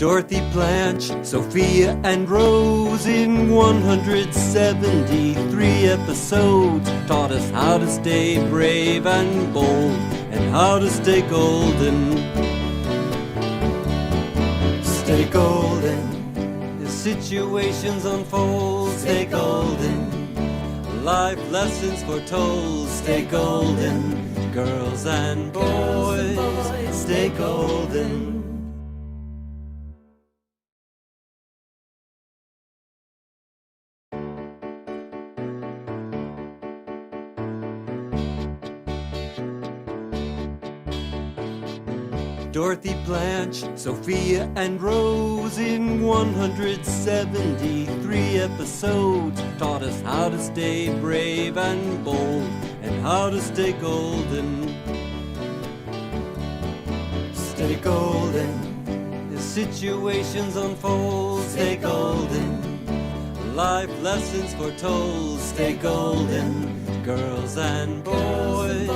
Dorothy, Blanche, Sophia, and Rose in 173 episodes taught us how to stay brave and bold and how to stay golden. Stay golden. As situations unfold, stay golden. Life lessons foretold, stay golden. Girls and boys, stay golden. Dorothy, Blanche, Sophia, and Rose in 173 episodes taught us how to stay brave and bold and how to stay golden. Stay golden. As situations unfold, stay golden. Life lessons foretold, stay golden. Girls and boys,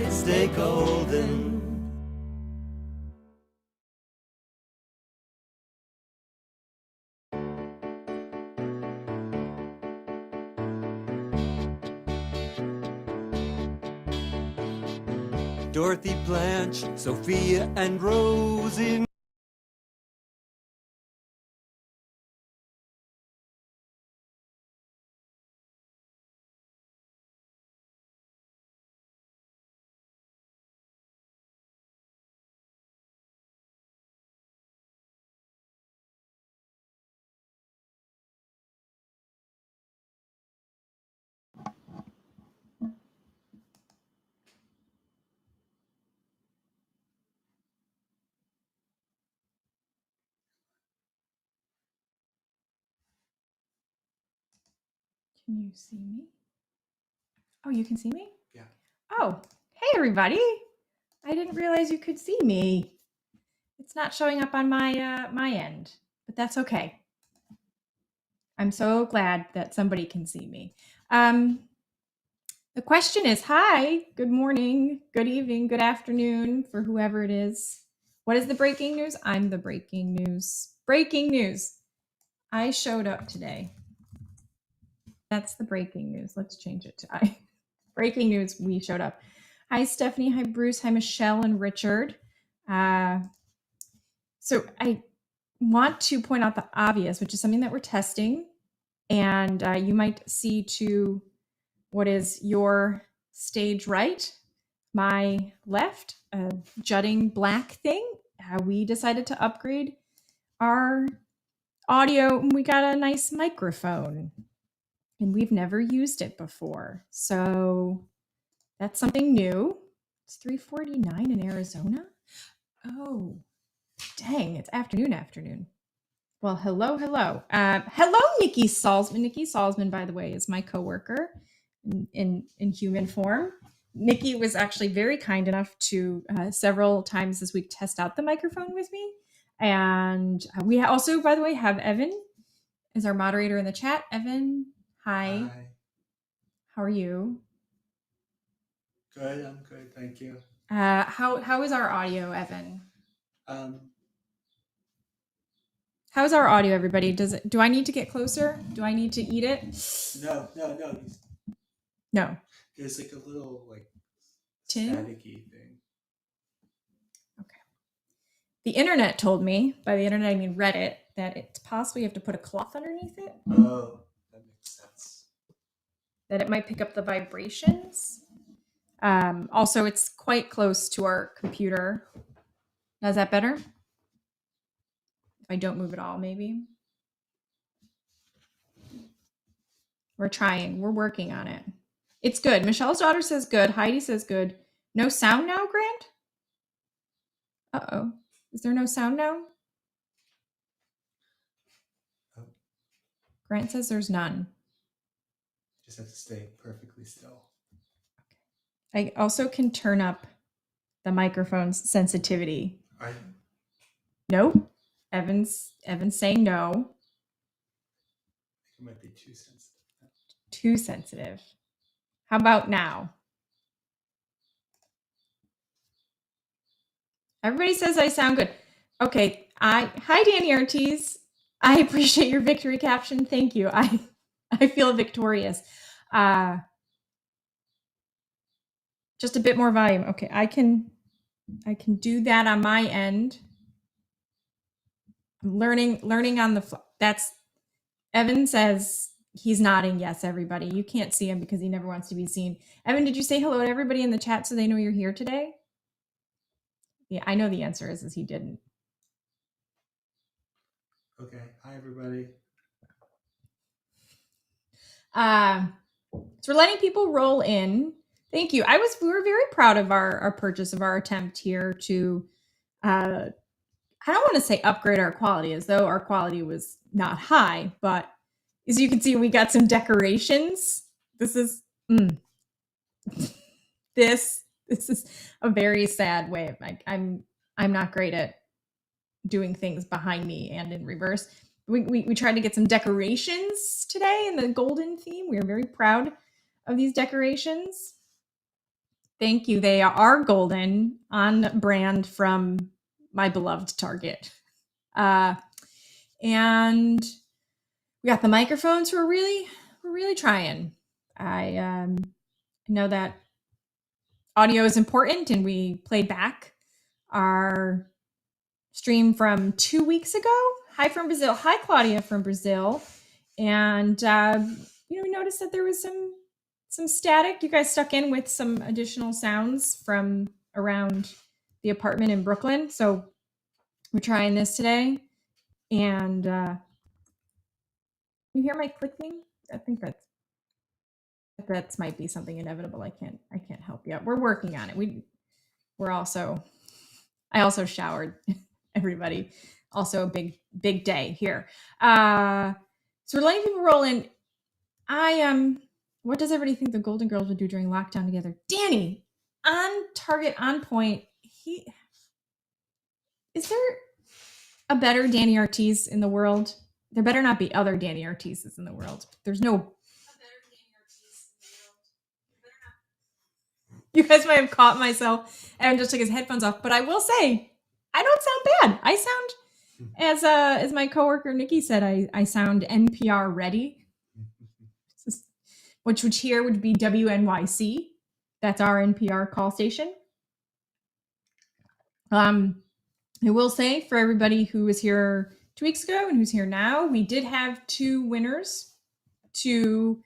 stay golden. Dorothy, Blanche, Sophia, and Rose in Can you see me? Oh, you can see me? Yeah. Oh, hey everybody. I didn't realize you could see me. It's not showing up on my my end, but that's okay. I'm so glad that somebody can see me. The question is, hi, good morning, good evening, good afternoon for whoever it is. What is the breaking news? I'm the breaking news. Breaking news. I showed up today. That's the breaking news. Let's change it to I. Breaking news, we showed up. Hi, Stephanie. Hi, Bruce. Hi, Michelle and Richard. So I want to point out the obvious, which is something that we're testing. And you might see to what is your stage right, my left, a jutting black thing. We decided to upgrade our audio. We got a nice microphone. And we've never used it before. So that's something new. It's 3:49 in Arizona. Oh, dang, it's afternoon. Well, hello. Hello, Nikki Salzman. Nikki Salzman, by the way, is my coworker in human form. Nikki was actually very kind enough to several times this week test out the microphone with me. And we also, by the way, have Evan as our moderator in the chat. Evan, hi. How are you? Good, I'm good, thank you. How is our audio, Evan? How is our audio, everybody? Do I need to get closer? Do I need to eat it? No. No. There's like a little tin staticky thing. Okay. The internet told me, by the internet I mean Reddit, that it's possible you have to put a cloth underneath it. Oh, that makes sense. That it might pick up the vibrations. Also, it's quite close to our computer. Is that better? If I don't move at all, maybe. We're trying. We're working on it. It's good. Michelle's daughter says good. Heidi says good. No sound now, Grant? Uh-oh. Is there no sound now? Oh. Grant says there's none. Just have to stay perfectly still. I also can turn up the microphone's sensitivity. No. Evan's saying no. It might be too sensitive. Too sensitive. How about now? Everybody says I sound good. Okay, Hi, Danny Ortiz. I appreciate your victory caption. Thank you. I feel victorious. Just a bit more volume. Okay, I can do that on my end. I'm learning on the fly. That's Evan says he's nodding yes, everybody. You can't see him because he never wants to be seen. Evan, did you say hello to everybody in the chat so they know you're here today? Yeah, I know the answer is he didn't. Okay. Hi, everybody. So we're letting people roll in. Thank you. We were very proud of our purchase, of our attempt here to I don't want to say upgrade our quality, as though our quality was not high, but as you can see, we got some decorations. This is this is a very sad way of I'm not great at doing things behind me and in reverse. We tried to get some decorations today in the golden theme. We are very proud of these decorations. Thank you. They are golden, on brand from my beloved Target. And we got the microphones. We're really trying. I know that audio is important, and we played back our stream from 2 weeks ago. Hi from Brazil. Hi, Claudia from Brazil. And we noticed that there was some static. You guys stuck in with some additional sounds from around the apartment in Brooklyn. So we're trying this today. And you hear my clicking? I think that's might be something inevitable. I can't help you. We're working on it. I also showered everybody. Also a big day here. So we're letting people roll in. What does everybody think the Golden Girls would do during lockdown together? Danny, on target, on point. Is there a better Danny Ortiz in the world? There better not be other Danny Ortizes in the world. There's no better Danny Ortiz in the world. You guys might have caught myself. Evan just took his headphones off, but I will say, I don't sound bad. I sound, as my coworker Nikki said, I sound NPR ready. Which here would be WNYC. That's our NPR call station. I will say, for everybody who was here 2 weeks ago and who's here now, we did have 2 winners to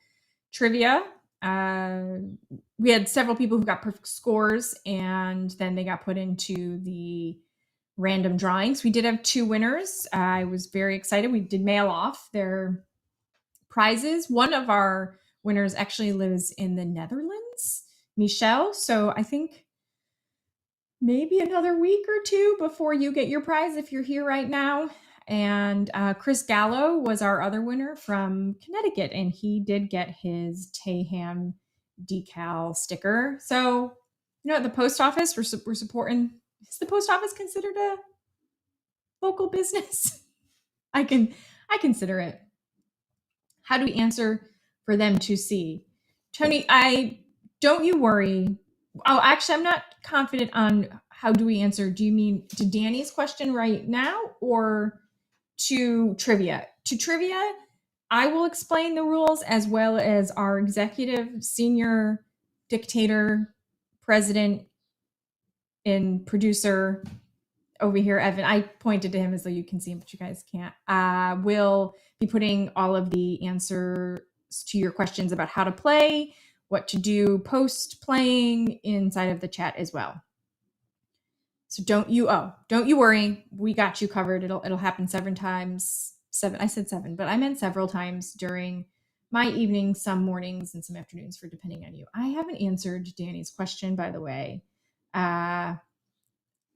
trivia. We had several people who got perfect scores, and then they got put into the random drawings. We did have 2 winners. I was very excited. We did mail off their prizes. One of our winners actually lives in the Netherlands, Michelle. So I think maybe another week or 2 before you get your prize if you're here right now. And Chris Gallo was our other winner from Connecticut, and he did get his Tayham decal sticker. So, at the post office, we're supporting. Is the post office considered a local business? I consider it. How do we answer for them to see? Tony, don't you worry. Oh, actually, I'm not confident on how do we answer. Do you mean to Danny's question right now or to trivia? To trivia, I will explain the rules, as well as our executive, senior dictator, president, and producer over here, Evan. I pointed to him as though you can see him, but you guys can't. Will be putting all of the answers to your questions about how to play, what to do post playing inside of the chat as well. So don't you worry. We got you covered. It'll happen 7 times. 7. I said 7, but I meant several times during my evenings, some mornings, and some afternoons for depending on you. I haven't answered Danny's question, by the way. I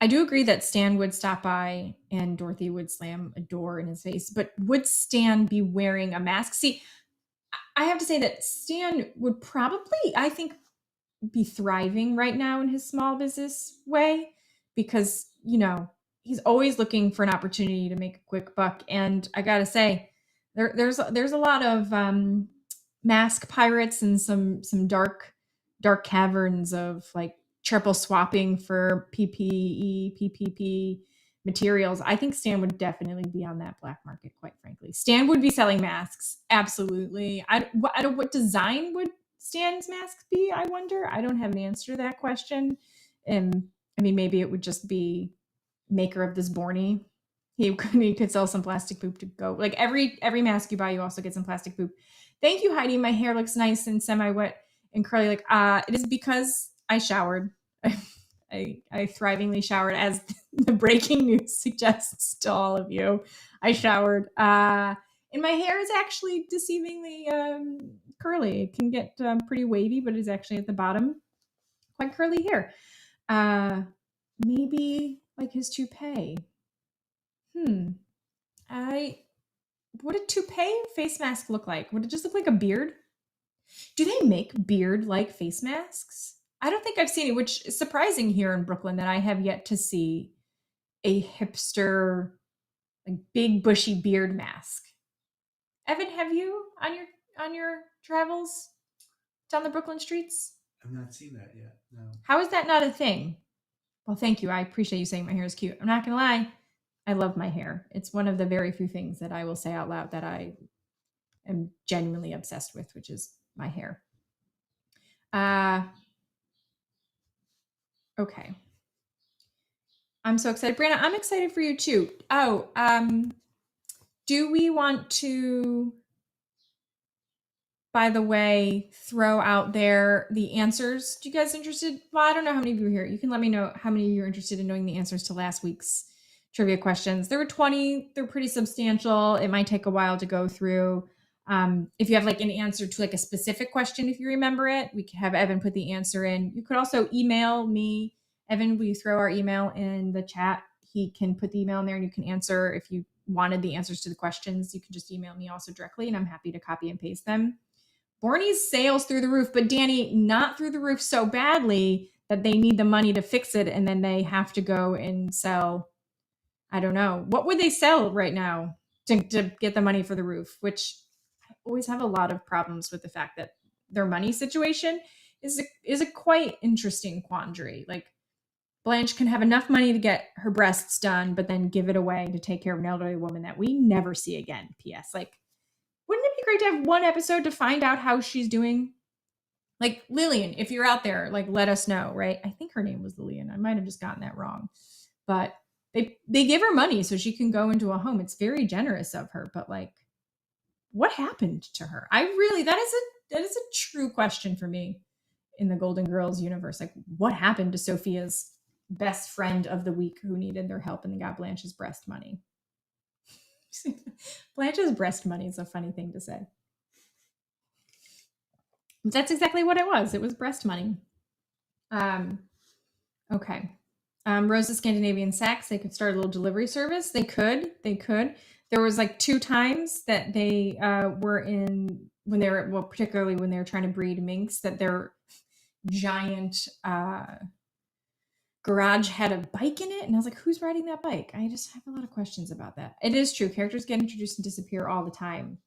do agree that Stan would stop by and Dorothy would slam a door in his face, but would Stan be wearing a mask? See, I have to say that Stan would probably, I think, be thriving right now in his small business way because, he's always looking for an opportunity to make a quick buck. And I got to say, there's a lot of mask pirates and some dark caverns of like triple swapping for PPE, PPP materials. I think Stan would definitely be on that black market, quite frankly. Stan would be selling masks. Absolutely. I don't, what design would Stan's mask be? I wonder. I don't have an answer to that question. And I mean, maybe it would just be maker of this Borny. He could sell some plastic poop to go. Like every mask you buy, you also get some plastic poop. Thank you, Heidi. My hair looks nice and semi-wet and curly. Like, it is because I showered. I thrivingly showered, as the breaking news suggests to all of you. I showered. And my hair is actually deceivingly curly. It can get pretty wavy, but it's actually at the bottom quite curly hair. Maybe like his toupee. What did toupee face mask look like? Would it just look like a beard? Do they make beard-like face masks? I don't think I've seen it, which is surprising here in Brooklyn that I have yet to see a hipster, like big bushy beard mask. Evan, have you on your travels down the Brooklyn streets? I've not seen that yet. No. How is that not a thing? Well, thank you. I appreciate you saying my hair is cute. I'm not gonna lie. I love my hair. It's one of the very few things that I will say out loud that I am genuinely obsessed with, which is my hair. Okay. I'm so excited. Brianna, I'm excited for you too. Oh, do we want to, by the way, throw out there the answers? Do you guys interested? Well, I don't know how many of you are here. You can let me know how many of you are interested in knowing the answers to last week's trivia questions. There were 20. They're pretty substantial. It might take a while to go through. If you have like an answer to like a specific question, if you remember it, we can have Evan put the answer in. You could also email me. Evan, will you throw our email in the chat? He can put the email in there and you can answer. If you wanted the answers to the questions, you can just email me also directly and I'm happy to copy and paste them. Borny's sales through the roof, but Danny, not through the roof so badly that they need the money to fix it and then they have to go and sell, I don't know. What would they sell right now to get the money for the roof? Which I always have a lot of problems with the fact that their money situation is a quite interesting quandary. Like Blanche can have enough money to get her breasts done, but then give it away to take care of an elderly woman that we never see again. P.S. Like, wouldn't it be great to have one episode to find out how she's doing? Like Lillian, if you're out there, like let us know, right? I think her name was Lillian. I might have just gotten that wrong. But they give her money so she can go into a home. It's very generous of her, but like, what happened to her? That is a true question for me in the Golden Girls universe. Like, what happened to Sophia's best friend of the week who needed their help and they got Blanche's breast money? Blanche's breast money is a funny thing to say. That's exactly what it was. It was breast money. Okay. Rose's Scandinavian Sacks, they could start a little delivery service. They could. There was like 2 times that they were in, when they were, well, particularly when they were trying to breed minks, that their giant garage had a bike in it. And I was like, who's riding that bike? I just have a lot of questions about that. It is true. Characters get introduced and disappear all the time.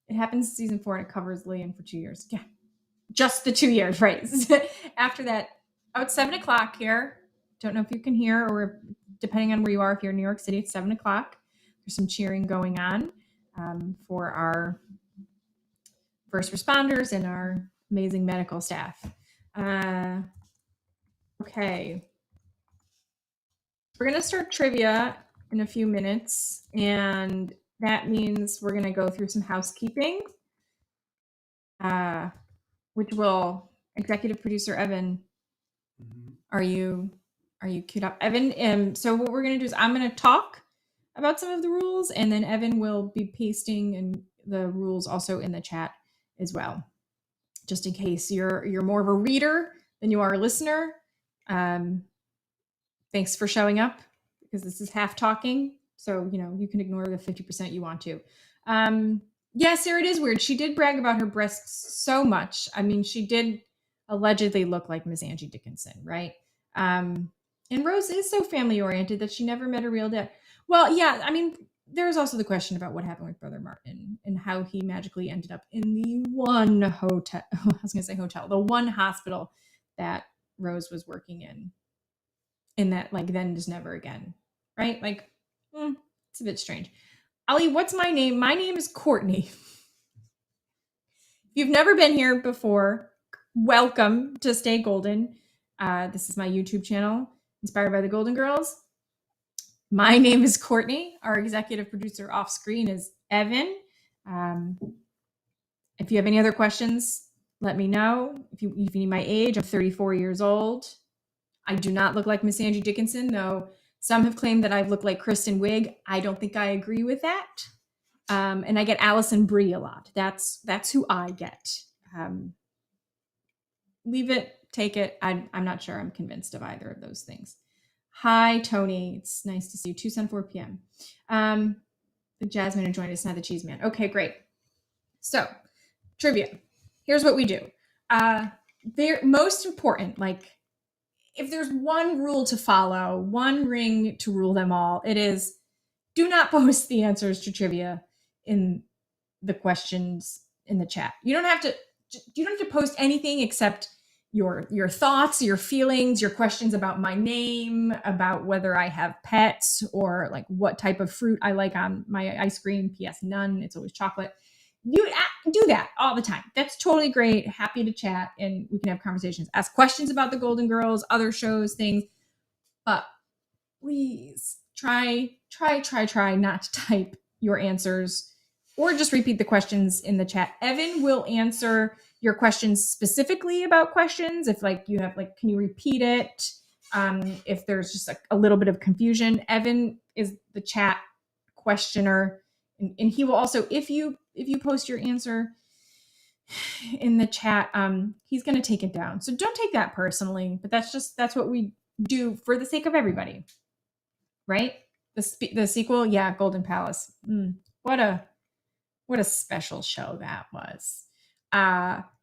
It happens in season 4 and it covers Lillian for 2 years. Yeah. Just the 2 years, right? After that, it's 7 o'clock here. Don't know if you can hear, or depending on where you are, if you're in New York City, it's 7 o'clock. There's some cheering going on for our first responders and our amazing medical staff. Okay. We're going to start trivia in a few minutes, and that means we're going to go through some housekeeping, which will, executive producer Evan, are you queued up? Evan, so what we're going to do is I'm going to talk about some of the rules, and then Evan will be pasting and the rules also in the chat as well, just in case you're more of a reader than you are a listener. Thanks for showing up, because this is half talking, so you can ignore the 50% you want to. Yeah, Sarah, it is weird. She did brag about her breasts so much. I mean, she did allegedly look like Miss Angie Dickinson, right? And Rose is so family oriented that she never met her real dad. Well, yeah, I mean, there's also the question about what happened with Brother Martin and how he magically ended up in the one hotel. I was going to say hotel, the one hospital that Rose was working in that, like, then just never again, right? Like, It's a bit strange. Ali, what's my name? My name is Courtney. If you've never been here before, welcome to Stay Golden. This is my YouTube channel, inspired by the Golden Girls. My name is Courtney. Our executive producer off screen is Evan. If you have any other questions, let me know. If you need my age, I'm 34 years old. I do not look like Miss Angie Dickinson, though some have claimed that I look like Kristen Wiig. I don't think I agree with that. And I get Allison Brie a lot. That's who I get. Leave it, take it. I'm not sure I'm convinced of either of those things. Hi, Tony. It's nice to see you. 2 Sun 4 p.m. The Jasmine had joined us, not the Cheese Man. Okay, great. So, trivia. Here's what we do. They're most important, like, if there's one rule to follow, one ring to rule them all, it is do not post the answers to trivia in the questions in the chat. You don't have to post anything except your thoughts, your feelings, your questions about my name, about whether I have pets, or like what type of fruit I like on my ice cream. P.S. None. It's always chocolate. You do that all the time. That's totally great. Happy to chat and we can have conversations. Ask questions about the Golden Girls, other shows, things. But please try not to type your answers or just repeat the questions in the chat. Evan will answer your questions specifically about questions. If like you have like, can you repeat it? If there's just a little bit of confusion, Evan is the chat questioner. And he will also, if you post your answer in the chat, he's going to take it down. So don't take that personally, but that's what we do for the sake of everybody, right? The sequel, yeah, Golden Palace. What a special show that was.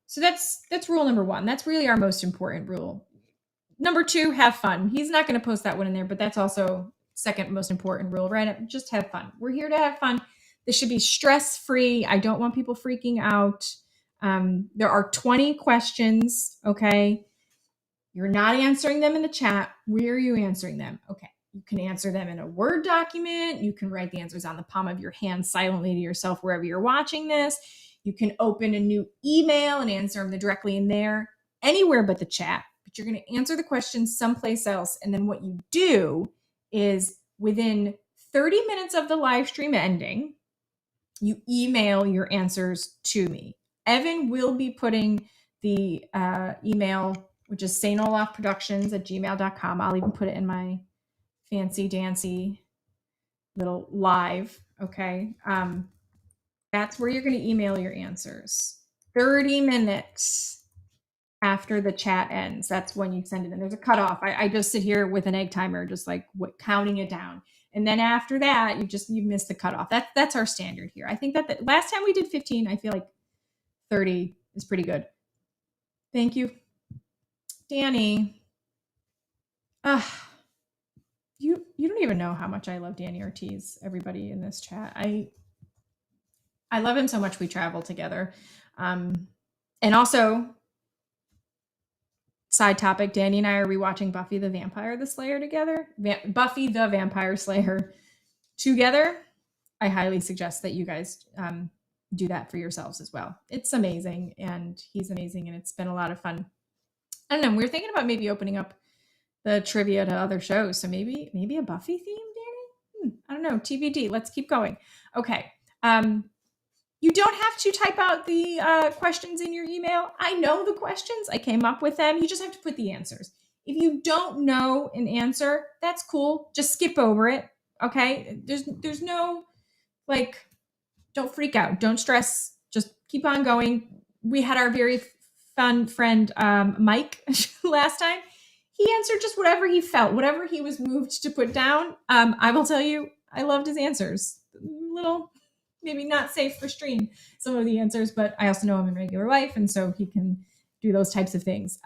So that's rule number 1. That's really our most important rule. Number 2, have fun. He's not going to post that one in there, but that's also second most important rule, right? Just have fun. We're here to have fun. This should be stress-free. I don't want people freaking out. There are 20 questions, okay? You're not answering them in the chat. Where are you answering them? Okay. You can answer them in a Word document. You can write the answers on the palm of your hand silently to yourself wherever you're watching this. You can open a new email and answer them directly in there, anywhere but the chat. But you're going to answer the questions someplace else. And then what you do is within 30 minutes of the live stream ending, you email your answers to me. Evan will be putting the email, which is saintolafproductions@gmail.com. I'll even put it in my fancy dancy little live. Okay. That's where you're going to email your answers. 30 minutes after the chat ends. That's when you send it in. There's a cutoff. I just sit here with an egg timer, just like counting it down. And then after that, you missed the cutoff. That's our standard here. I think that the last time we did 15, I feel like 30 is pretty good. Thank you, Danny. You don't even know how much I love Danny Ortiz, everybody in this chat. I love him so much. We travel together. And also, side topic, Danny and I are rewatching Buffy the Vampire Slayer together. Buffy the Vampire Slayer together. I highly suggest that you guys do that for yourselves as well. It's amazing, and he's amazing, and it's been a lot of fun. I don't know. We're thinking about maybe opening up the trivia to other shows. So maybe a Buffy theme, Danny? I don't know. TBD. Let's keep going. Okay. You don't have to type out the questions in your email. I know the questions. I came up with them. You just have to put the answers. If you don't know an answer, that's cool. Just skip over it. Okay. There's no, like, don't freak out. Don't stress. Just keep on going. We had our very fun friend, Mike, last time. He answered just whatever he felt, whatever he was moved to put down. I will tell you, I loved his answers. Little, maybe not safe for stream, some of the answers, but I also know him in regular life, and so he can do those types of things.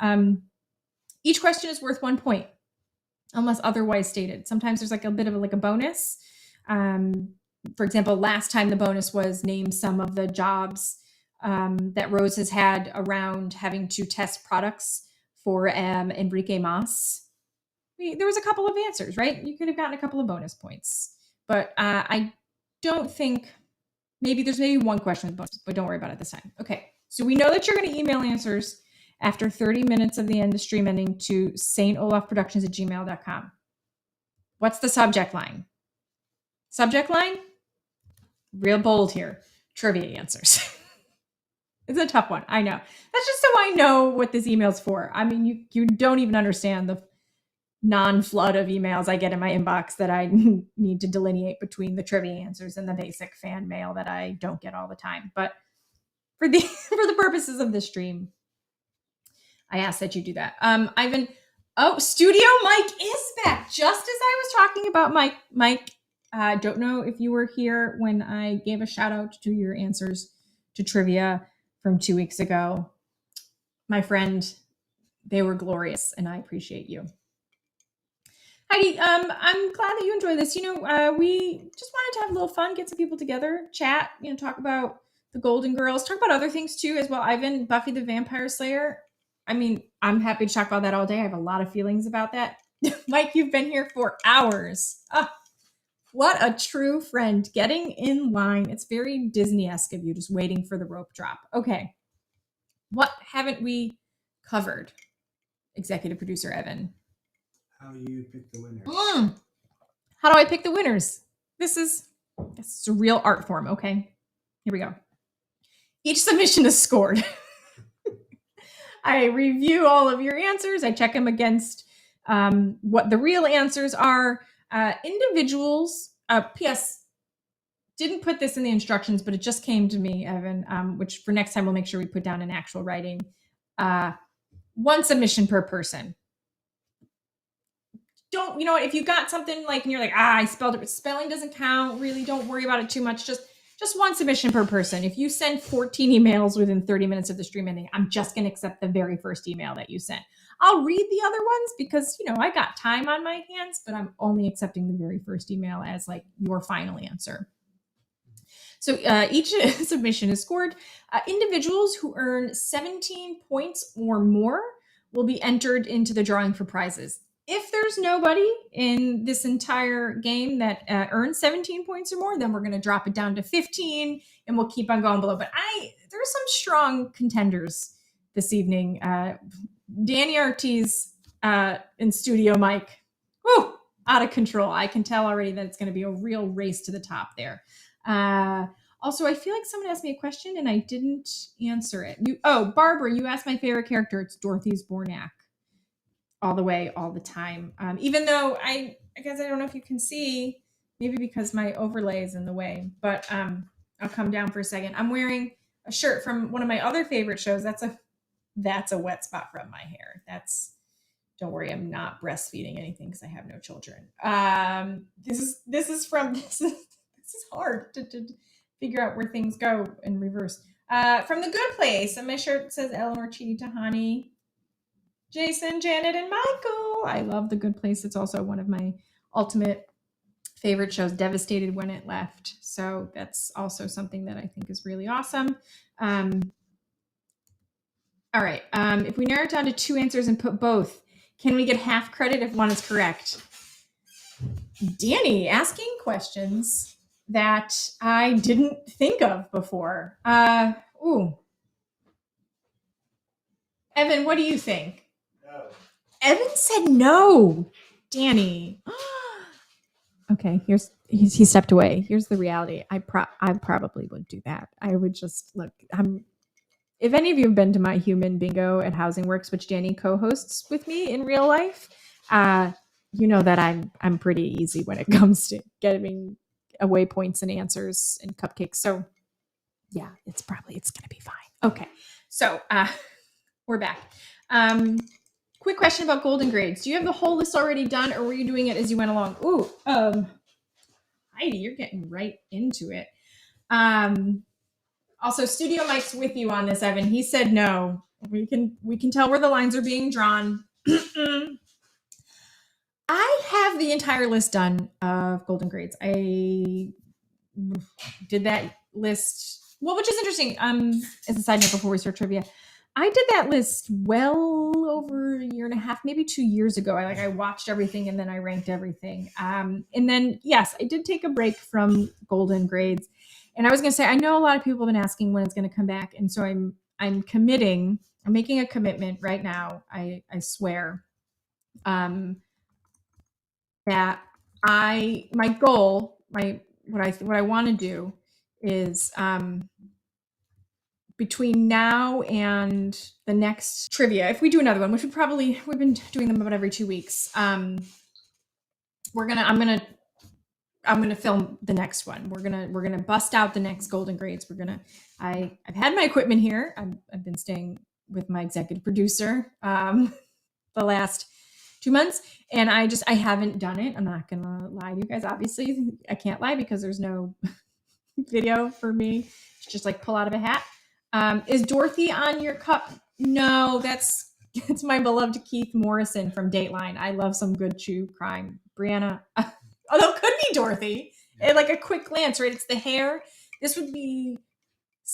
Each question is worth 1 point, unless otherwise stated. Sometimes there's like a bit of a bonus. For example, last time the bonus was name some of the jobs that Rose has had around having to test products for Enrique Mas. There was a couple of answers, right? You could have gotten a couple of bonus points. but I don't think, there's maybe one question with bonus, but don't worry about it this time. Okay, so we know that you're going to email answers after 30 minutes of the end of stream ending to saintolafproductions@gmail.com. What's the subject line? Subject line? Real bold here. Trivia answers. It's a tough one. I know. That's just so I know what this email's for. I mean, you don't even understand the non-flood of emails I get in my inbox that I need to delineate between the trivia answers and the basic fan mail that I don't get all the time. But for the purposes of this stream, I ask that you do that. Ivan, Studio Mike is back. Just as I was talking about Mike, don't know if you were here when I gave a shout out to your answers to trivia from 2 weeks ago. My friend, they were glorious, and I appreciate you. Heidi, I'm glad that you enjoy this. We just wanted to have a little fun, get some people together, chat, talk about the Golden Girls, talk about other things too as well. Ivan, Buffy the Vampire Slayer. I mean, I'm happy to talk about that all day. I have a lot of feelings about that. Mike, you've been here for hours. What a true friend. Getting in line. It's very Disney-esque of you, just waiting for the rope drop. Okay. What haven't we covered? Executive producer Evan. How you pick the winners. How do I pick the winners? This is a real art form. Okay. Here we go. Each submission is scored. I review all of your answers. I check them against what the real answers are. Individuals, P.S. didn't put this in the instructions, but it just came to me, Evan, which for next time we'll make sure we put down in actual writing. One submission per person. Don't, if you got something like, and you're like, I spelled it, but spelling doesn't count, really don't worry about it too much. Just one submission per person. If you send 14 emails within 30 minutes of the stream ending, I'm just going to accept the very first email that you sent. I'll read the other ones because, I got time on my hands, but I'm only accepting the very first email as like your final answer. So each submission is scored. Individuals who earn 17 points or more will be entered into the drawing for prizes. If there's nobody in this entire game that earns 17 points or more, then we're going to drop it down to 15 and we'll keep on going below. But there's some strong contenders this evening. Danny Ortiz and Studio Mike, out of control. I can tell already that it's going to be a real race to the top there. Also, I feel like someone asked me a question and I didn't answer it. Barbara, you asked my favorite character. It's Dorothy's Bornak. All the way, all the time. Even though I guess I don't know if you can see, maybe because my overlay is in the way, but I'll come down for a second. I'm wearing a shirt from one of my other favorite shows. That's a wet spot from my hair. Don't worry, I'm not breastfeeding anything because I have no children. This is hard to figure out where things go in reverse. From The Good Place, and my shirt says Eleanor Chidi Tahani. Jason, Janet, and Michael. I love The Good Place. It's also one of my ultimate favorite shows. Devastated when it left. So that's also something that I think is really awesome. All right. If we narrow it down to 2 answers and put both, can we get half credit if one is correct? Danny asking questions that I didn't think of before. Evan, what do you think? Evan said no. Danny. Okay, he stepped away. Here's the reality. I probably would do that. I would just look. If any of you have been to my human bingo at Housing Works, which Danny co-hosts with me in real life, you know that I'm pretty easy when it comes to getting away points and answers and cupcakes. So yeah, it's going to be fine. Okay, so we're back. Quick question about golden grades. Do you have the whole list already done, or were you doing it as you went along? Heidi, you're getting right into it. Also, Studio Mike's with you on this, Evan. He said no. We can tell where the lines are being drawn. I have the entire list done of golden grades. I did that list. Well, which is interesting. As a side note, before we start trivia, I did that list well over a year and a half, maybe 2 years ago. I watched everything and then I ranked everything. And then, yes, I did take a break from Golden Grades. And I was going to say, I know a lot of people have been asking when it's going to come back. And so I'm making a commitment right now. I swear that my goal, what I want to do is, between now and the next trivia, if we do another one, which we've been doing them about every 2 weeks, I'm gonna film the next one. We're gonna bust out the next Golden Grades. I've had my equipment here. I've been staying with my executive producer the last 2 months, and I haven't done it. I'm not gonna lie to you guys. Obviously, I can't lie because there's no video for me to just like pull out of a hat. Is Dorothy on your cup? No, that's my beloved Keith Morrison from Dateline. I love some good true crime. Brianna, although it could be Dorothy. Like a quick glance, right? It's the hair. This would be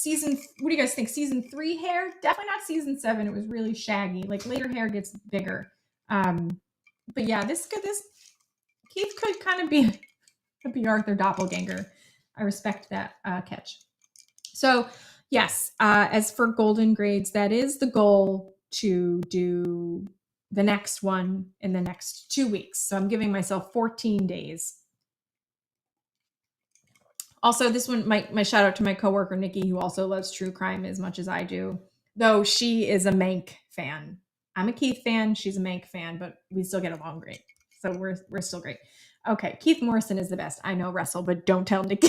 what do you guys think? Season 3 hair? Definitely not season 7. It was really shaggy. Like later hair gets bigger. But yeah, this Keith could kind of be Arthur Doppelganger. I respect that catch. So yes, as for Golden Grades, that is the goal, to do the next one in the next 2 weeks. So I'm giving myself 14 days. Also, this one, my shout out to my coworker, Nikki, who also loves true crime as much as I do, though she is a Mank fan. I'm a Keith fan. She's a Mank fan, but we still get along great. So we're still great. Okay. Keith Morrison is the best. I know, Russell, but don't tell Nikki.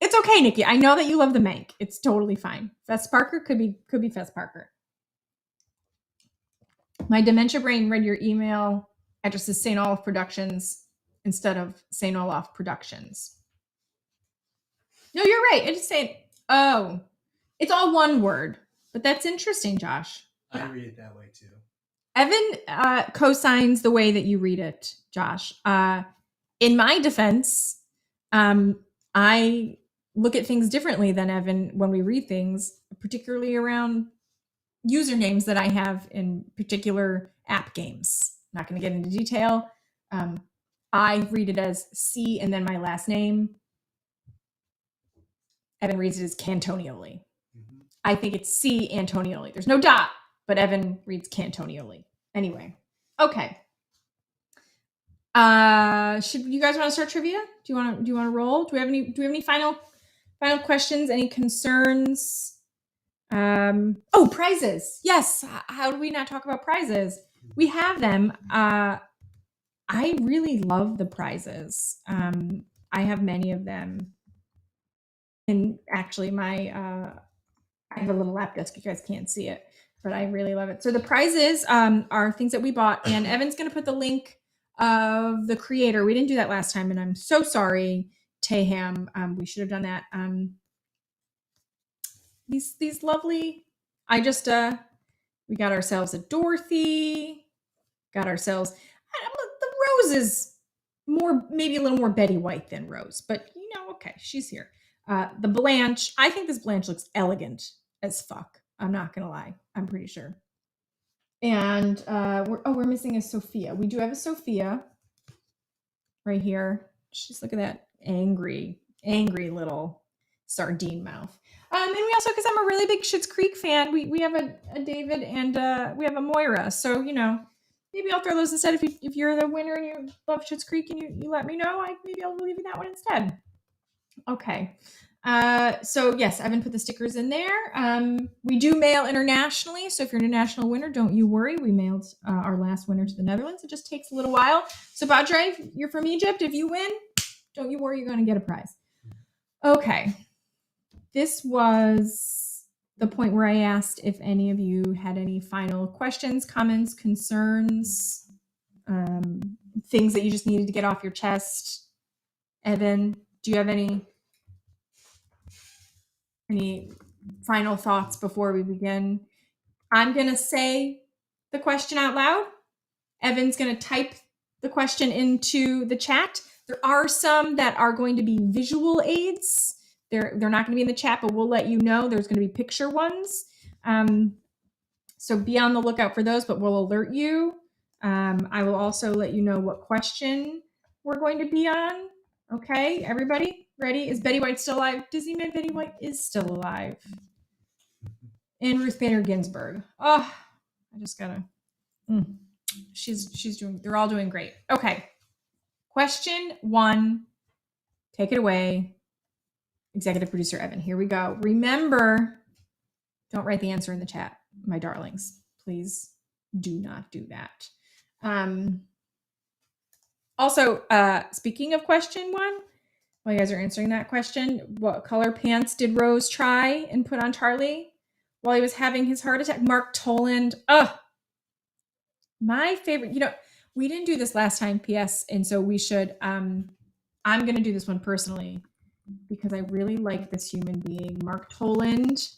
It's okay, Nikki. I know that you love the Mank. It's totally fine. Fess Parker could be Fess Parker. My dementia brain read your email address as St. Olaf Productions instead of St. Olaf Productions. No, you're right. It's saying, oh, it's all one word, but that's interesting, Josh. I read it that way too. Evan co-signs the way that you read it, Josh. In my defense, I look at things differently than Evan when we read things, particularly around usernames that I have in particular app games. I'm not going to get into detail. I read it as C and then my last name. Evan reads it as Cantonioli. Mm-hmm. I think it's C Antonioli. There's no dot, but Evan reads Cantonioli. Anyway, okay. Should you guys want to start trivia? Do you want to roll? Do we have any final questions? Any concerns? Prizes. Yes. How do we not talk about prizes? We have them. I really love the prizes. I have many of them. And actually I have a little lap desk. You guys can't see it, but I really love it. So the prizes are things that we bought, and Evan's going to put the link of the creator. We didn't do that last time, and I'm so sorry, Taham. We should have done that. These lovely, we got ourselves a Dorothy, got ourselves, the Rose is maybe a little more Betty White than Rose, but okay, she's here. The Blanche, I think this Blanche looks elegant as fuck. I'm not gonna lie, I'm pretty sure. And we're missing a Sophia. We do have a Sophia right here. Just look at that angry little sardine mouth. And we also, because I'm a really big Schitt's Creek fan, we have a David and we have a Moira. So maybe I'll throw those instead. If you're the winner and you love Schitt's Creek and you let me know, maybe I'll leave you that one instead. Okay. So yes, Evan put the stickers in there. We do mail internationally. So if you're an international winner, don't you worry. We mailed our last winner to the Netherlands. It just takes a little while. So Badre, if you're from Egypt, if you win, don't you worry, you're going to get a prize. Okay. This was the point where I asked if any of you had any final questions, comments, concerns, things that you just needed to get off your chest. Evan, do you have any final thoughts before we begin? I'm going to say the question out loud. Evan's going to type the question into the chat. There are some that are going to be visual aids. They're not going to be in the chat, but we'll let you know. There's going to be picture ones. So be on the lookout for those, but we'll alert you. I will also let you know what question we're going to be on. Okay, everybody ready? Is Betty White still alive? Disney Man Betty White is still alive. And Ruth Bader Ginsburg. Oh, I just gotta. She's doing. They're all doing great. Okay. Question 1. Take it away, executive producer Evan. Here we go. Remember, don't write the answer in the chat, my darlings. Please do not do that. Also, speaking of question 1, while you guys are answering that question, what color pants did Rose try and put on Charlie while he was having his heart attack? Mark Toland. My favorite. We didn't do this last time, PS, and so we should. I'm going to do this one personally because I really like this human being. Mark Toland,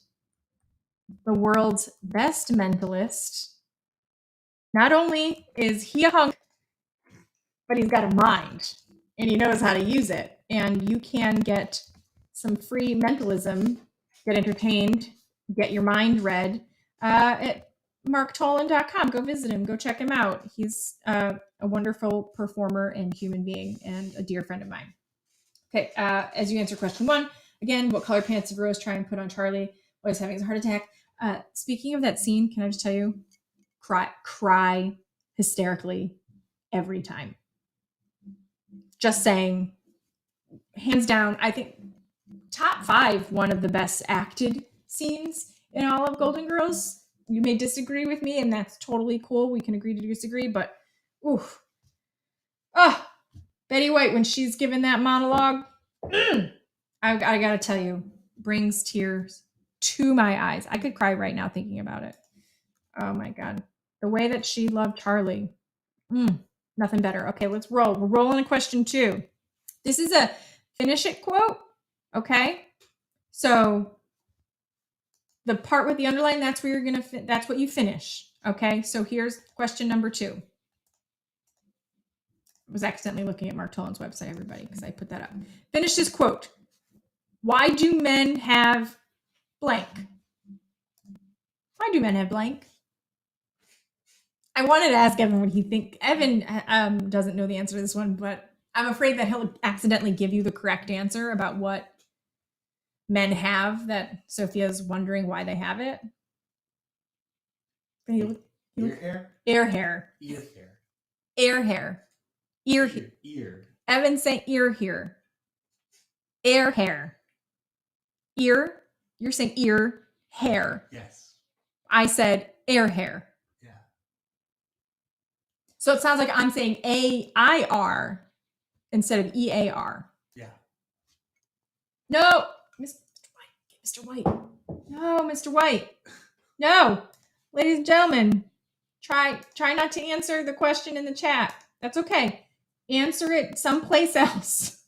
the world's best mentalist. Not only is he a hunk, but he's got a mind and he knows how to use it. And you can get some free mentalism, get entertained, get your mind read at marktoland.com. Go visit him. Go check him out. He's a wonderful performer and human being and a dear friend of mine. Okay, as you answer question 1, again, what color pants did Rose try and put on Charlie while he was having his heart attack? Speaking of that scene, can I just tell you, cry hysterically every time. Just saying, hands down, I think top 5, one of the best acted scenes in all of Golden Girls. You may disagree with me, and that's totally cool. We can agree to disagree, but oof. Betty White, when she's given that monologue, I gotta tell you, brings tears to my eyes. I could cry right now thinking about it. Oh my God. The way that she loved Charlie. Nothing better. Okay, let's roll. We're rolling to question 2. This is a finish it quote. Okay. So the part with the underline, that's where you're going to, that's what you finish. Okay. So here's question number 2. I was accidentally looking at Mark Toland's website, everybody, because I put that up. Finish this quote. Why do men have blank? Why do men have blank? I wanted to ask Evan what he think. Evan doesn't know the answer to this one, but I'm afraid that he'll accidentally give you the correct answer about what men have that Sophia's wondering why they have it. Ear hair? Ear hair. Ear hair. Air hair. Ear. Ear. Evan saying ear here. Air hair. Ear. You're saying ear hair. Yes. I said air hair. Yeah. So it sounds like I'm saying A-I-R instead of E-A-R. Yeah. No, Mr. White. No, Mr. White. No, ladies and gentlemen, try not to answer the question in the chat. That's okay. Answer it someplace else.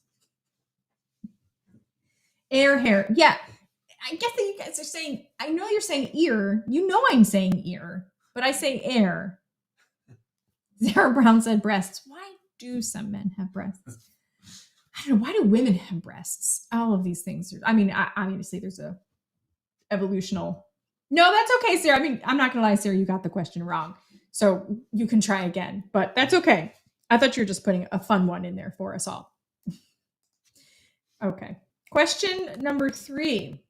Air hair. Yeah, I guess that you guys are saying, I know you're saying ear. You know I'm saying ear, but I say air. Sarah Brown said breasts. Why do some men have breasts? I don't know. Why do women have breasts? All of these things. Obviously there's a evolutional. No, that's okay, Sarah. I'm not going to lie, Sarah. You got the question wrong. So you can try again, but that's okay. I thought you were just putting a fun one in there for us all. Okay. Question number 3.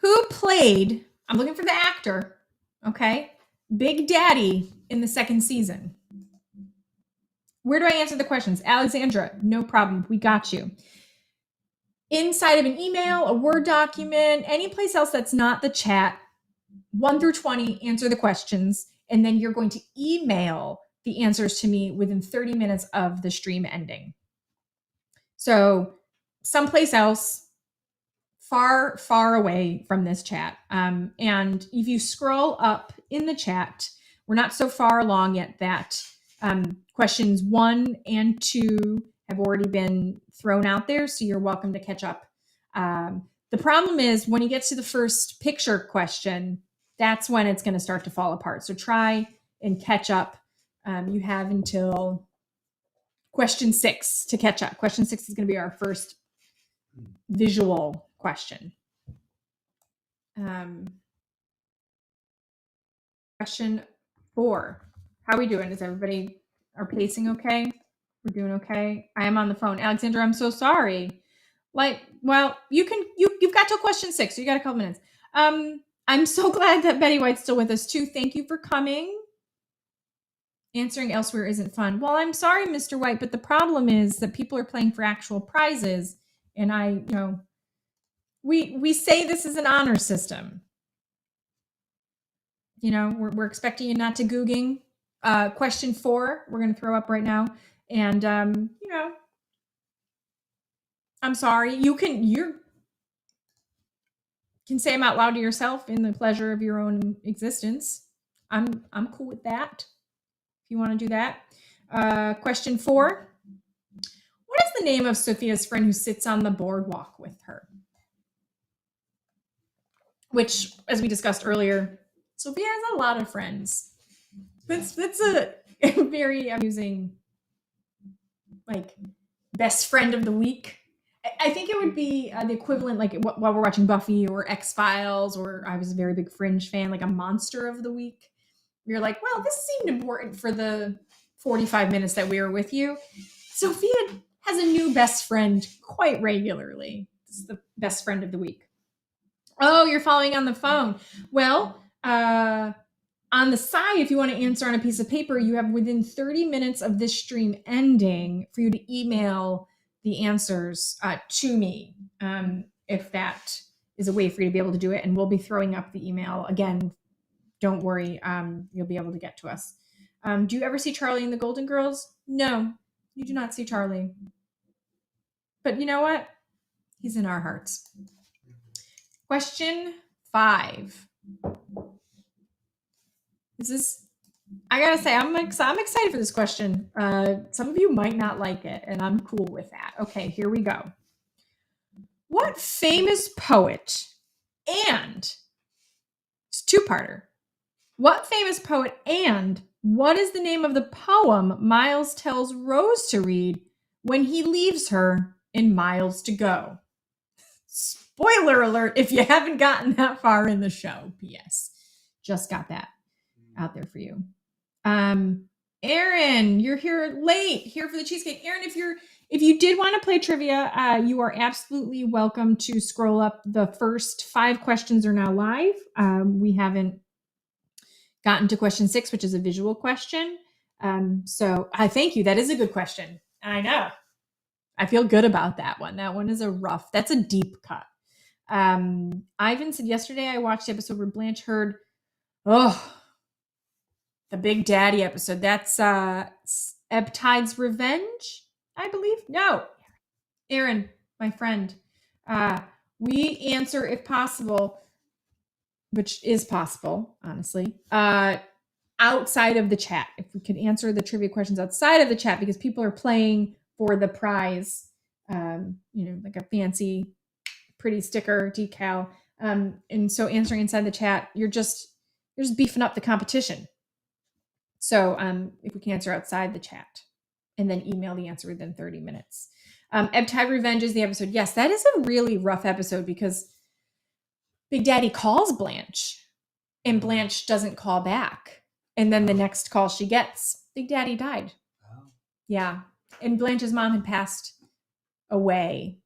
Who played, I'm looking for the actor, okay, Big Daddy in the 2nd season? Where do I answer the questions? Alexandra, no problem. We got you. Inside of an email, a Word document, any place else that's not the chat, 1 through 20, answer the questions, and then you're going to email the answers to me within 30 minutes of the stream ending. So someplace else, far, far away from this chat. And if you scroll up in the chat, we're not so far along yet that questions 1 and 2 have already been thrown out there, so you're welcome to catch up. The problem is when you get to the first picture question, that's when it's going to start to fall apart. So try and catch up. You have until question 6 to catch up. Question 6 is going to be our first visual question. Question 4. How are we doing? Is everybody our pacing okay? We're doing okay. I am on the phone. Alexandra, I'm so sorry. Well, you've got till question 6, so you got a couple minutes. I'm so glad that Betty White's still with us too. Thank you for coming. Answering elsewhere isn't fun. Well, I'm sorry, Mr. White, but the problem is that people are playing for actual prizes, and we say this is an honor system. We're expecting you not to googing. Question 4, we're going to throw up right now, and I'm sorry. You can say them out loud to yourself in the pleasure of your own existence. I'm cool with that. If you want to do that. Question 4. What is the name of Sophia's friend who sits on the boardwalk with her? Which, as we discussed earlier, Sophia has a lot of friends. That's a very amusing, best friend of the week. I think it would be the equivalent, while we're watching Buffy or X-Files, or I was a very big Fringe fan, like a monster of the week. You're like, well, this seemed important for the 45 minutes that we were with you. Sophia has a new best friend quite regularly. This is the best friend of the week. Oh, you're following on the phone. Well, on the side, if you want to answer on a piece of paper, you have within 30 minutes of this stream ending for you to email the answers to me, if that is a way for you to be able to do it. And we'll be throwing up the email again. Don't worry, you'll be able to get to us. Do you ever see Charlie and the Golden Girls? No, you do not see Charlie. But you know what? He's in our hearts. Question 5. I gotta say, I'm excited for this question. Some of you might not like it, and I'm cool with that. Okay, here we go. What famous poet and it's a 2-parter. What famous poet and what is the name of the poem Miles tells Rose to read when he leaves her in Miles to Go? Spoiler alert if you haven't gotten that far in the show. P.S. Just got that out there for you. Aaron, you're here late, here for the cheesecake. Aaron, if you did want to play trivia, you are absolutely welcome to scroll up. The first 5 questions are now live. We haven't gotten to question 6, which is a visual question. So I thank you. That is a good question. I know. I feel good about that one. That one is that's a deep cut. Ivan said yesterday I watched the episode where Blanche heard, the Big Daddy episode. That's Ebtide's Revenge, I believe. No. Aaron, my friend. We answer, if possible, which is possible, honestly, outside of the chat. If we could answer the trivia questions outside of the chat, because people are playing for the prize, like a fancy, pretty sticker decal. And so answering inside the chat, you're just beefing up the competition. So if we can answer outside the chat and then email the answer within 30 minutes. Ebtide Revenge is the episode. Yes, that is a really rough episode because Big Daddy calls Blanche and Blanche doesn't call back. And then the next call she gets, Big Daddy died. Oh. Yeah. And Blanche's mom had passed away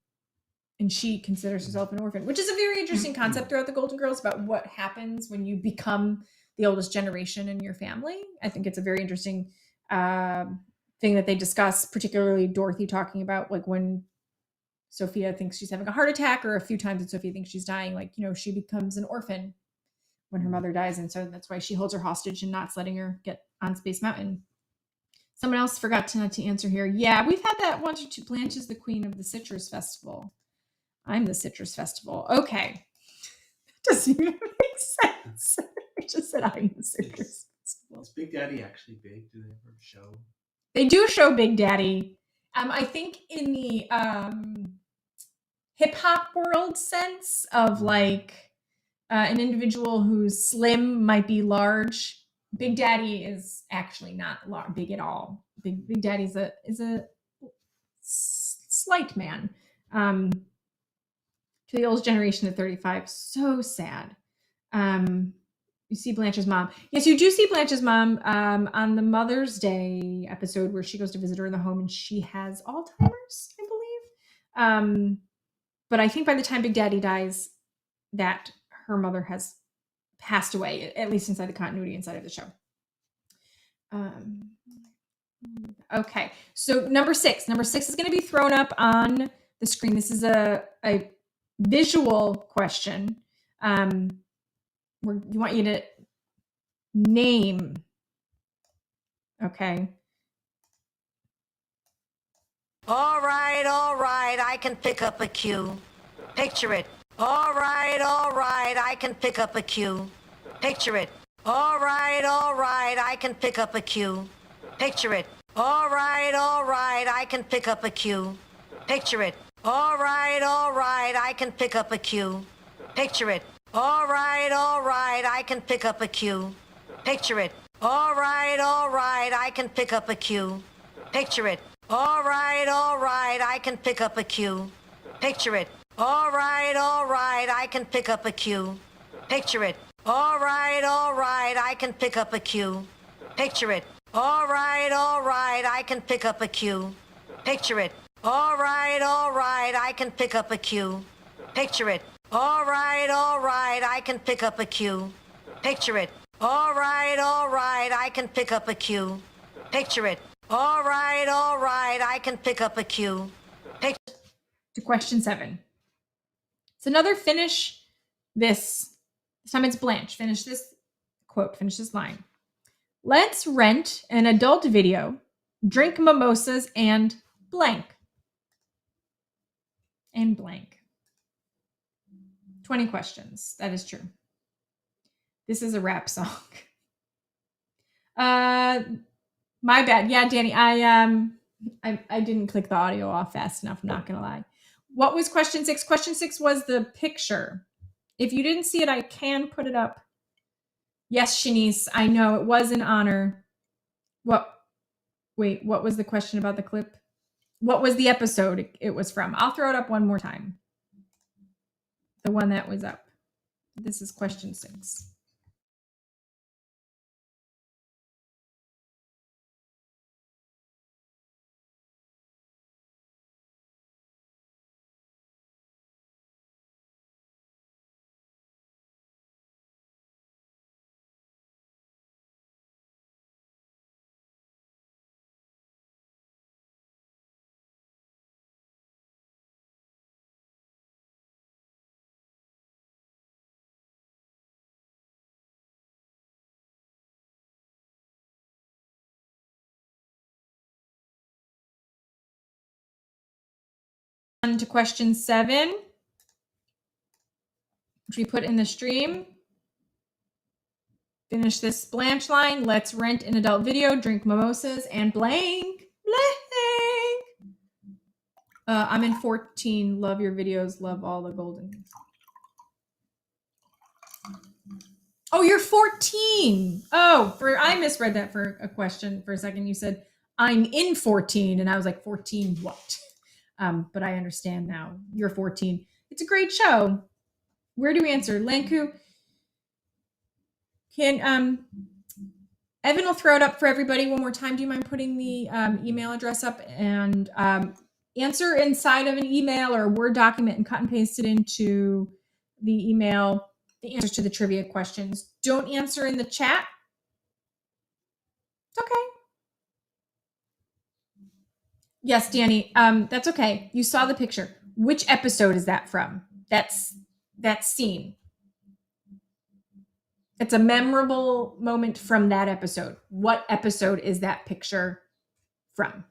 and she considers herself an orphan, which is a very interesting concept throughout the Golden Girls about what happens when you become the oldest generation in your family. I think it's a very interesting thing that they discuss, particularly Dorothy talking about when Sophia thinks she's having a heart attack, or a few times that Sophia thinks she's dying, she becomes an orphan when her mother dies. And so that's why she holds her hostage and not letting her get on Space Mountain. Someone else forgot to answer here. Yeah, we've had that once or two. Blanche is the queen of the Citrus Festival. I'm the Citrus Festival. Okay. That doesn't even make sense. I just said I'm the Citrus Festival. Is Big Daddy actually big? Do they ever show? They do show Big Daddy. I think in the hip hop world sense of an individual who's slim might be large. Big Daddy is actually not big at all. Big Daddy is a slight man. To the old generation at 35. So sad. You see Blanche's mom. Yes, you do see Blanche's mom on the Mother's Day episode where she goes to visit her in the home and she has Alzheimer's, I believe. But I think by the time Big Daddy dies, that her mother has passed away, at least inside the continuity inside of the show. Okay, so number 6. Number 6 is going to be thrown up on the screen. This is a visual question. We want you to name. Okay. All right, I can pick up a cue. Picture it. All right, I can pick up a cue. Picture it. All right, I can pick up a cue. Picture it. All right, I can pick up a cue. Picture it. All right, I can pick up a cue. Picture it. All right, I can pick up a cue. Picture it. All right, I can pick up a cue. Picture it. All right, I can pick up a cue. Picture it. All right, I can pick up a cue. Picture it. All right, I can pick up a cue. Picture it. All right, I can pick up a cue. Picture it. All right, I can pick up a cue. Picture it. All right, I can pick up a cue. Picture it. All right, I can pick up a cue. Picture it. All right, I can pick up a cue. To question 7. It's another finish this. This time it's Blanche. Finish this quote, finish this line. Let's rent an adult video, drink mimosas, and blank. And blank. 20 questions. That is true. This is a rap song. My bad. Yeah, Danny, I didn't click the audio off fast enough, I'm not gonna lie. What was question 6? Question 6 was the picture. If you didn't see it, I can put it up. Yes, Shanice, I know it was an honor. What was the question about the clip? What was the episode it was from? I'll throw it up one more time. The one that was up. This is question 6. On to question 7, which we put in the stream. Finish this Blanche line. Let's rent an adult video, drink mimosas, and blank. Blank. I'm in 14. Love your videos. Love all the golden. Oh, you're 14. Oh, I misread that for a question for a second. You said, I'm in 14. And I was like, 14 what? But I understand now. You're 14. It's a great show. Where do we answer? Lanku. Can Evan will throw it up for everybody one more time. Do you mind putting the email address up and answer inside of an email or a Word document and cut and paste it into the email, the answers to the trivia questions. Don't answer in the chat. It's okay. Yes, Danny, that's okay. You saw the picture. Which episode is that from? That's that scene. It's a memorable moment from that episode. What episode is that picture from?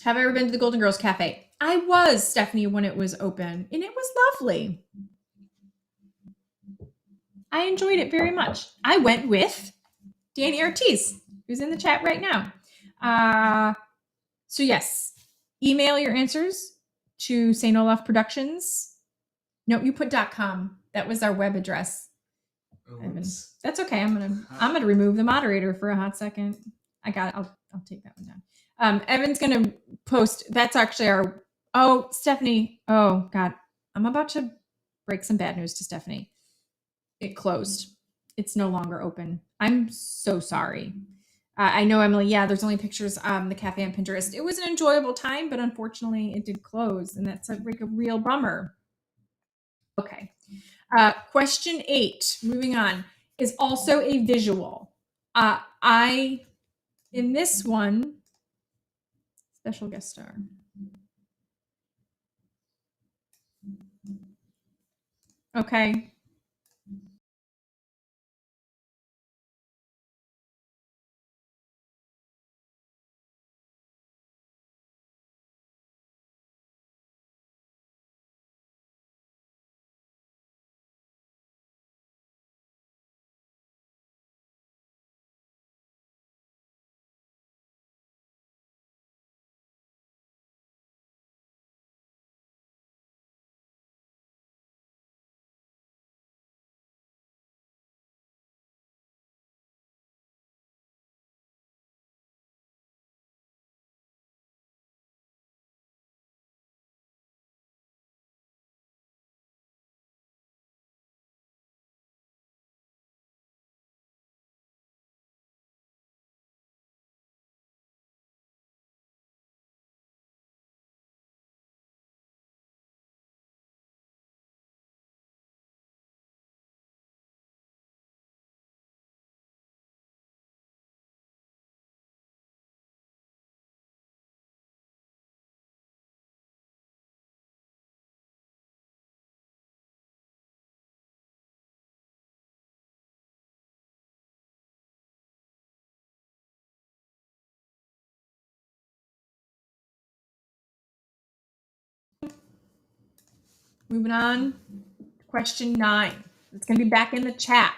Have I ever been to the Golden Girls Cafe? I was, Stephanie, when it was open, and it was lovely. I enjoyed it very much. I went with Danny Ortiz, who's in the chat right now. So yes, email your answers to St. Olaf Productions. No, you put .com. That was our web address. That's okay. I'm gonna remove the moderator for a hot second. I got it. I'll take that one down. Evan's gonna post. That's actually our, oh, Stephanie. Oh God, I'm about to break some bad news to Stephanie. It closed. It's no longer open. I'm so sorry. I know, Emily. Yeah, there's only pictures the cafe on Pinterest. It was an enjoyable time, but unfortunately it did close, and that's like a real bummer. Okay. Question 8, moving on, is also a visual. In this one, special guest star. Okay. Moving on. Question 9. It's going to be back in the chat.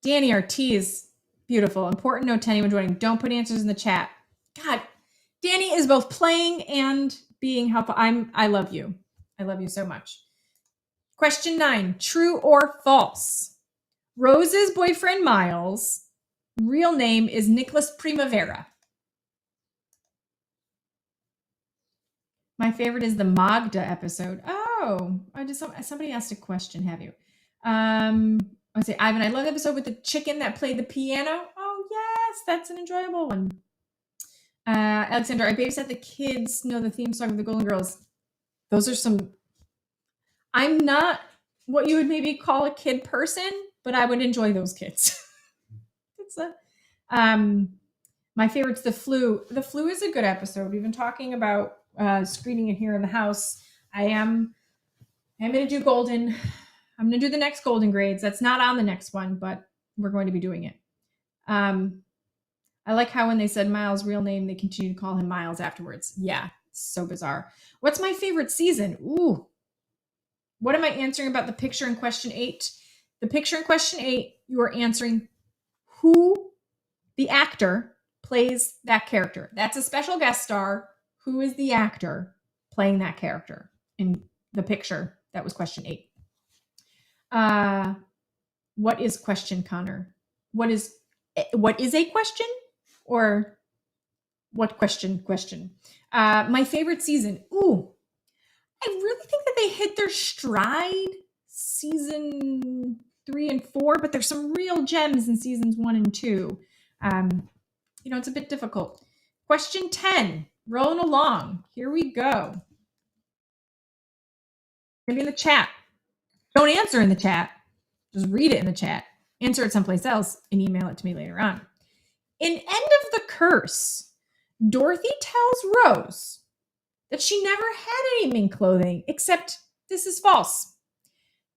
Danny Ortiz. Beautiful. Important note to anyone joining. Don't put answers in the chat. God, Danny is both playing and being helpful. I love you. I love you so much. Question 9. True or false? Rose's boyfriend, Miles, real name is Nicholas Primavera. My favorite is the Magda episode. Oh, somebody asked a question, have you? I say, Ivan, I love the episode with the chicken that played the piano. Oh, yes, that's an enjoyable one. Alexander, I babysat the kids, know the theme song of the Golden Girls. Those are some, I'm not what you would maybe call a kid person, but I would enjoy those kids. It's my favorite's The Flu. The Flu is a good episode. We've been talking about screening it here in the house. I'm going to do Golden. I'm going to do the next Golden Grades. That's not on the next one, but we're going to be doing it. I like how when they said Miles' real name, they continue to call him Miles afterwards. Yeah, it's so bizarre. What's my favorite season? Ooh. What am I answering about the picture in question 8? The picture in question 8, you are answering who the actor plays that character. That's a special guest star. Who is the actor playing that character in the picture? That was question 8. What is question, Connor? What is a question? Or what question? My favorite season. Ooh, I really think that they hit their stride season 3 and 4, but there's some real gems in seasons 1 and 2. It's a bit difficult. Question 10, rolling along. Here we go. Maybe in the chat. Don't answer in the chat. Just read it in the chat. Answer it someplace else and email it to me later on. In End of the Curse, Dorothy tells Rose that she never had any mink clothing, except this is false.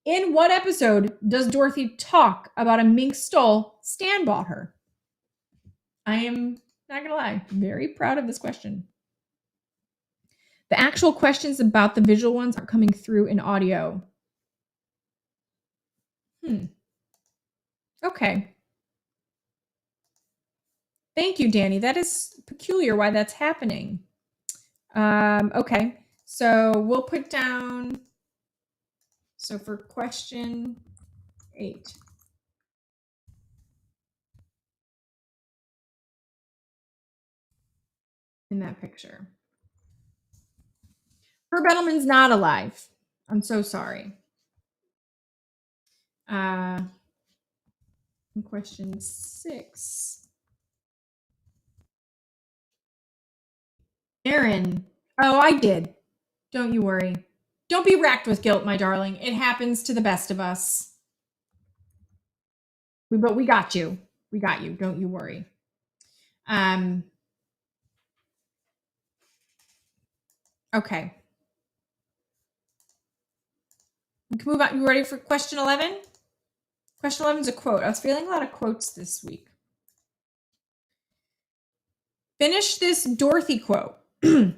In what episode does Dorothy talk about a mink stole Stan bought her? I am not going to lie, very proud of this question. The actual questions about the visual ones are coming through in audio. Okay. Thank you, Danny. That is peculiar why that's happening. Okay. So we'll put down, so for question 8. in that picture. Herb Edelman's not alive. I'm so sorry. Question 6. Aaron. Oh, I did. Don't you worry. Don't be racked with guilt, my darling. It happens to the best of us. But we got you. We got you. Don't you worry. Okay. We can move on. You ready for question 11? Question 11 is a quote. I was feeling a lot of quotes this week. Finish this Dorothy quote.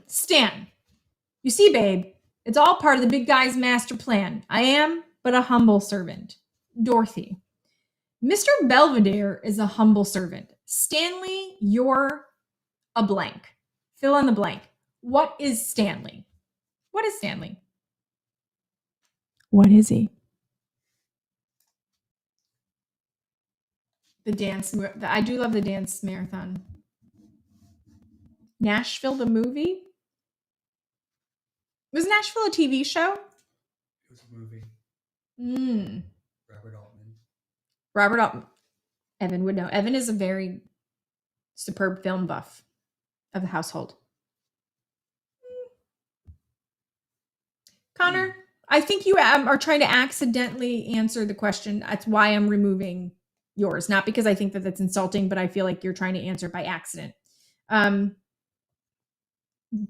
Stan, you see, babe, it's all part of the big guy's master plan. I am but a humble servant. Dorothy, Mr. Belvedere is a humble servant. Stanley, you're a blank. Fill in the blank. What is Stanley? What is Stanley? What is he? The dance. I do love the dance marathon. Nashville, the movie? Was Nashville a TV show? It was a movie. Robert Altman. Evan would know. Evan is a very superb film buff of the household. Connor, I think you are trying to accidentally answer the question. That's why I'm removing yours. Not because I think that that's insulting, but I feel like you're trying to answer by accident.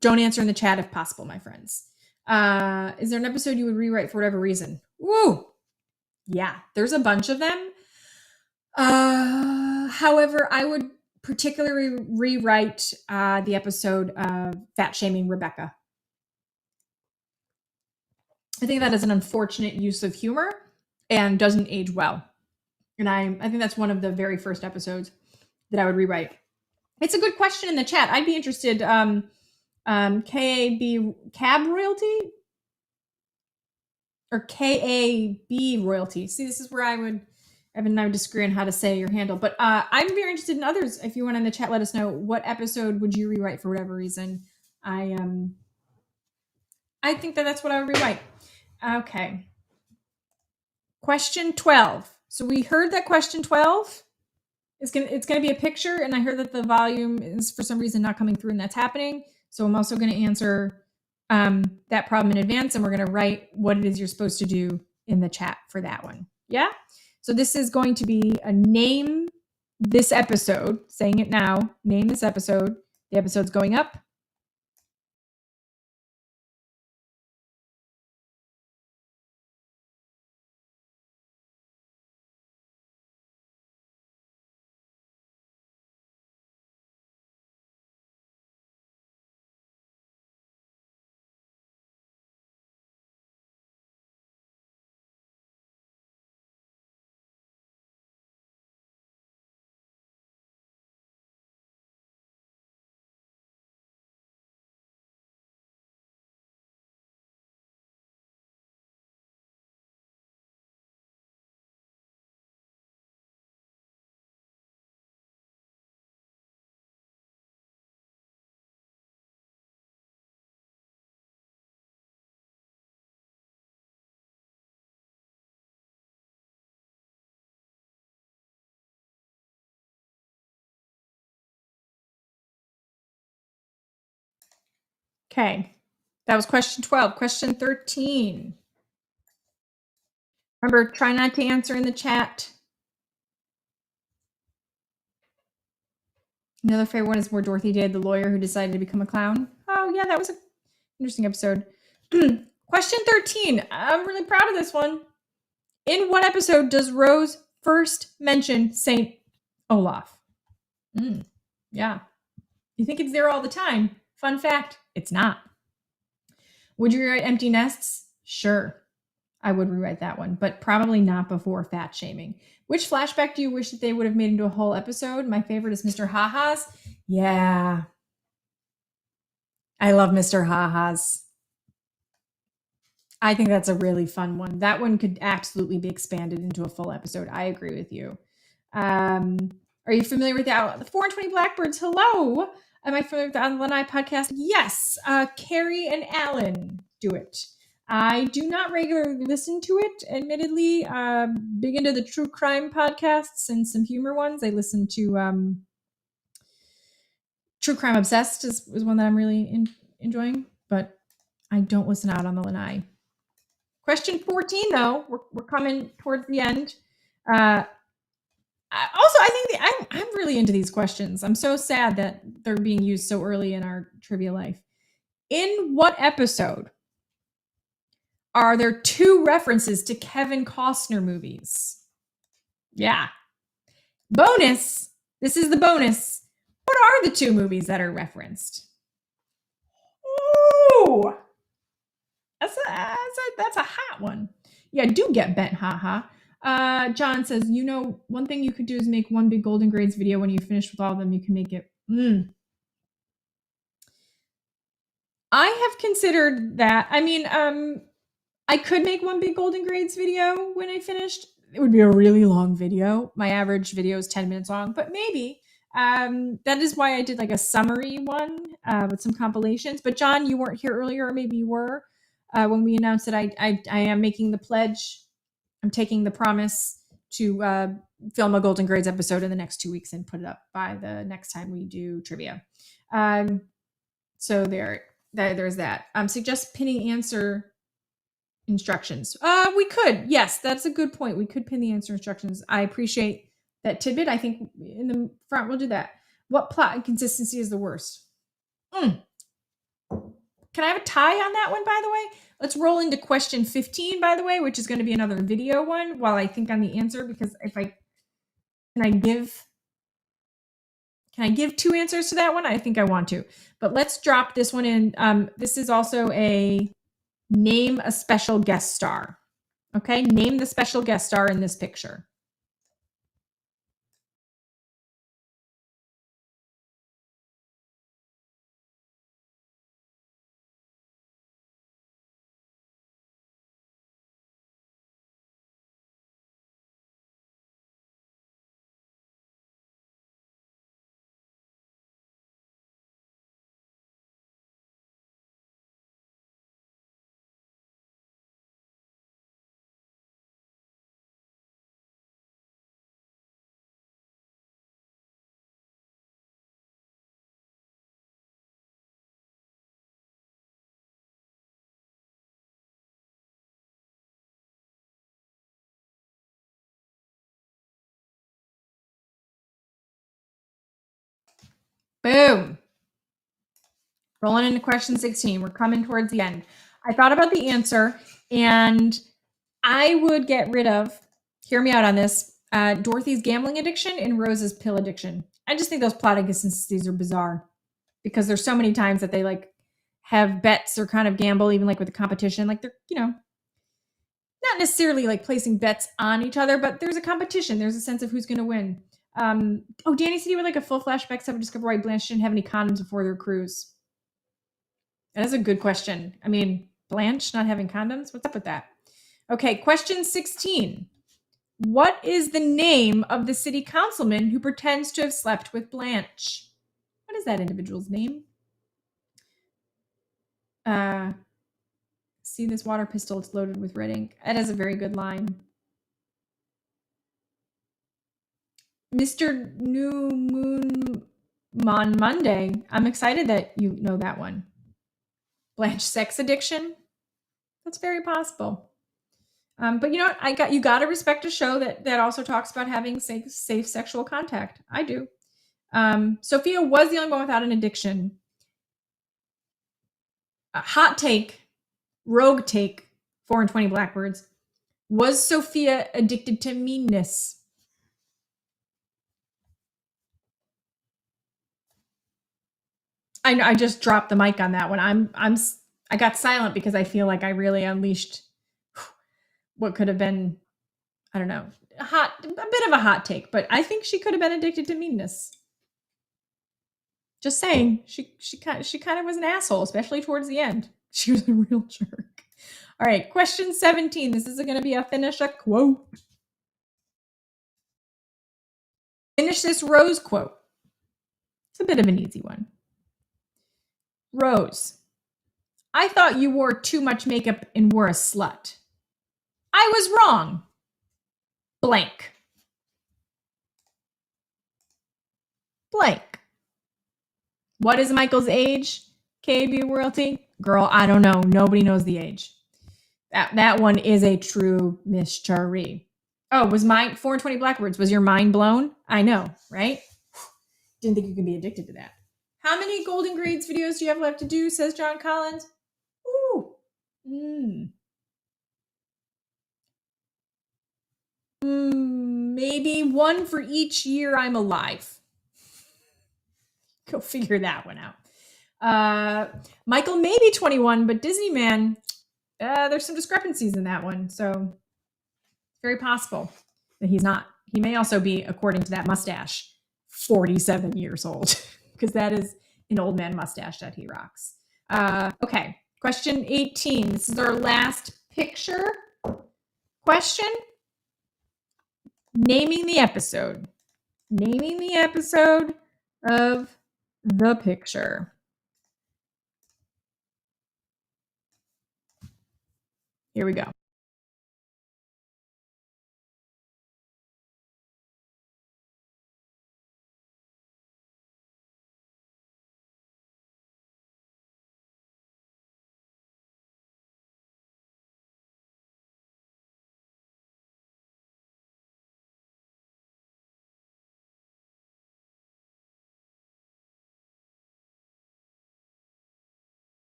Don't answer in the chat if possible, my friends. Is there an episode you would rewrite for whatever reason? Woo! Yeah, there's a bunch of them. However, I would particularly rewrite the episode of Fat Shaming Rebecca. I think that is an unfortunate use of humor and doesn't age well. And I think that's one of the very first episodes that I would rewrite. It's a good question in the chat. I'd be interested. KAB Cab Royalty or KAB Royalty. See, this is where Evan and I would disagree on how to say your handle. But I'm very interested in others. If you want in the chat, let us know what episode would you rewrite for whatever reason. I think that's what I would rewrite. Okay. Question 12. So we heard that question 12 it's gonna be a picture, and I heard that the volume is for some reason not coming through, and that's happening. So I'm also going to answer that problem in advance, and we're going to write what it is you're supposed to do in the chat for that one. Yeah. So this is going to be a name this episode, saying it now, name this episode. The episode's going up. Okay. That was question 12. Question 13. Remember, try not to answer in the chat. Another favorite one is where Dorothy dated the lawyer who decided to become a clown. Oh, yeah, that was an interesting episode. Question 13. I'm really proud of this one. In what episode does Rose first mention Saint Olaf? Yeah. You think it's there all the time. Fun fact, it's not. Would you rewrite Empty Nests? Sure. I would rewrite that one, but probably not before fat shaming. Which flashback do you wish that they would have made into a whole episode? My favorite is Mr. Ha-Ha's. Yeah. I love Mr. Ha-Ha's. I think that's a really fun one. That one could absolutely be expanded into a full episode. I agree with you. Are you familiar with the 420 Blackbirds? Hello. Am I familiar with the On the Lanai podcast? Yes. Carrie and Alan do it. I do not regularly listen to it, admittedly. Big into the true crime podcasts and some humor ones. I listen to True Crime Obsessed is one that I'm really enjoying, but I don't listen out on the Lanai. Question 14, though. We're coming towards the end. I think I'm really into these questions. I'm so sad that they're being used so early in our trivia life. In what episode are there 2 references to Kevin Costner movies? Yeah. Bonus. This is the bonus. What are the 2 movies that are referenced? Ooh. That's a hot one. Yeah, do get bent, haha. John says, one thing you could do is make one big Golden Grades video. When you finish with all of them, you can make it. I have considered that. I mean, I could make one big Golden Grades video when I finished. It would be a really long video. My average video is 10 minutes long, but maybe. That is why I did like a summary one with some compilations. But John, you weren't here earlier, or maybe you were, when we announced that I am making the pledge. I'm taking the promise to film a Golden Grades episode in the next 2 weeks and put it up by the next time we do trivia. So there's that. Suggest pinning answer instructions. We could. Yes, that's a good point. We could pin the answer instructions. I appreciate that tidbit. I think in the front we'll do that. What plot inconsistency is the worst? Can I have a tie on that one, by the way? Let's roll into question 15, by the way, which is going to be another video one while I think on the answer, because can I give 2 answers to that one? I think I want to, but let's drop this one in. This is also a name a special guest star. Okay. Name the special guest star in this picture. Boom. Rolling into question 16. We're coming towards the end. I thought about the answer, and I would get rid of, hear me out on this, Dorothy's gambling addiction and Rose's pill addiction. I just think those plot inconsistencies are bizarre, because there's so many times that they like have bets or kind of gamble, even like with the competition. Like they're, not necessarily like placing bets on each other, but there's a competition. There's a sense of who's going to win. Danny said he would like a full flashback to discover why Blanche didn't have any condoms before their cruise. That is a good question. I mean, Blanche not having condoms? What's up with that? Okay, question 16. What is the name of the city councilman who pretends to have slept with Blanche? What is that individual's name? See this water pistol, it's loaded with red ink. That is a very good line. Mr. New Moon Monday. I'm excited that you know that one. Blanche sex addiction. That's very possible. But you know what? You got to respect a show that also talks about having safe sexual contact. I do. Sophia was the only one without an addiction. A hot take, rogue take, 4 and 20 Blackbirds. Was Sophia addicted to meanness? I just dropped the mic on that one. I got silent because I feel like I really unleashed what could have been, I don't know, a bit of a hot take, but I think she could have been addicted to meanness. Just saying, she kind of was an asshole, especially towards the end. She was a real jerk. All right, question 17. This is going to be a finish a quote. Finish this Rose quote. It's a bit of an easy one. Rose, I thought you wore too much makeup and were a slut. I was wrong. Blank. Blank. What is Michael's age? KB royalty? Girl, I don't know. Nobody knows the age. That one is a true mystery. Oh, was mine 420 Blackbirds? Was your mind blown? I know, right? Didn't think you could be addicted to that. How many Golden Grades videos do you have left to do? Says John Collins. Ooh. Maybe one for each year I'm alive. Go figure that one out. Michael may be 21, but Disney Man, there's some discrepancies in that one. So it's very possible that he's not. He may also be, according to that mustache, 47 years old, because that is an old man mustache that he rocks. Okay, question 18. This is our last picture question. Naming the episode. Naming the episode of the picture. Here we go.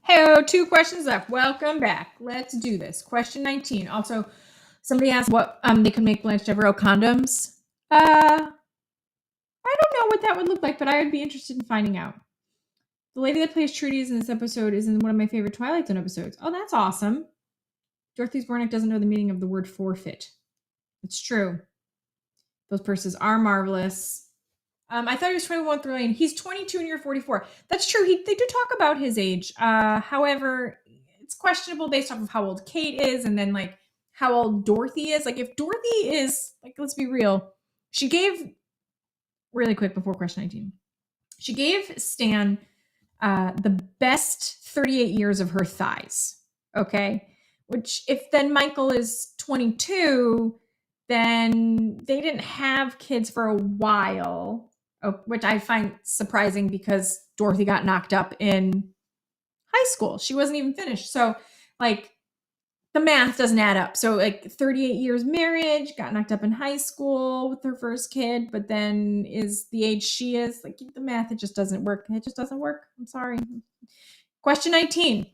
Hey, 2 questions left. Welcome back. Let's do this. Question 19. Also, somebody asked what they could make Blanche Devereaux condoms. I don't know what that would look like, but I would be interested in finding out. The lady that plays Trudy in this episode is in one of my favorite Twilight Zone episodes. Oh, that's awesome. Dorothy Zbornik doesn't know the meaning of the word forfeit. It's true. Those purses are marvelous. I thought he was 21 with Lane. He's 22 and you're 44. That's true. They do talk about his age. However, it's questionable based off of how old Kate is and then like how old Dorothy is. Like if Dorothy is, like, let's be real. She gave, really quick before question 19, she gave Stan the best 38 years of her thighs. Okay. Which if then Michael is 22, then they didn't have kids for a while. Which I find surprising because Dorothy got knocked up in high school. She wasn't even finished. So, like, the math doesn't add up. So, like, 38 years marriage, got knocked up in high school with her first kid, but then is the age she is. Like, the math, it just doesn't work. It just doesn't work. I'm sorry. Question 19.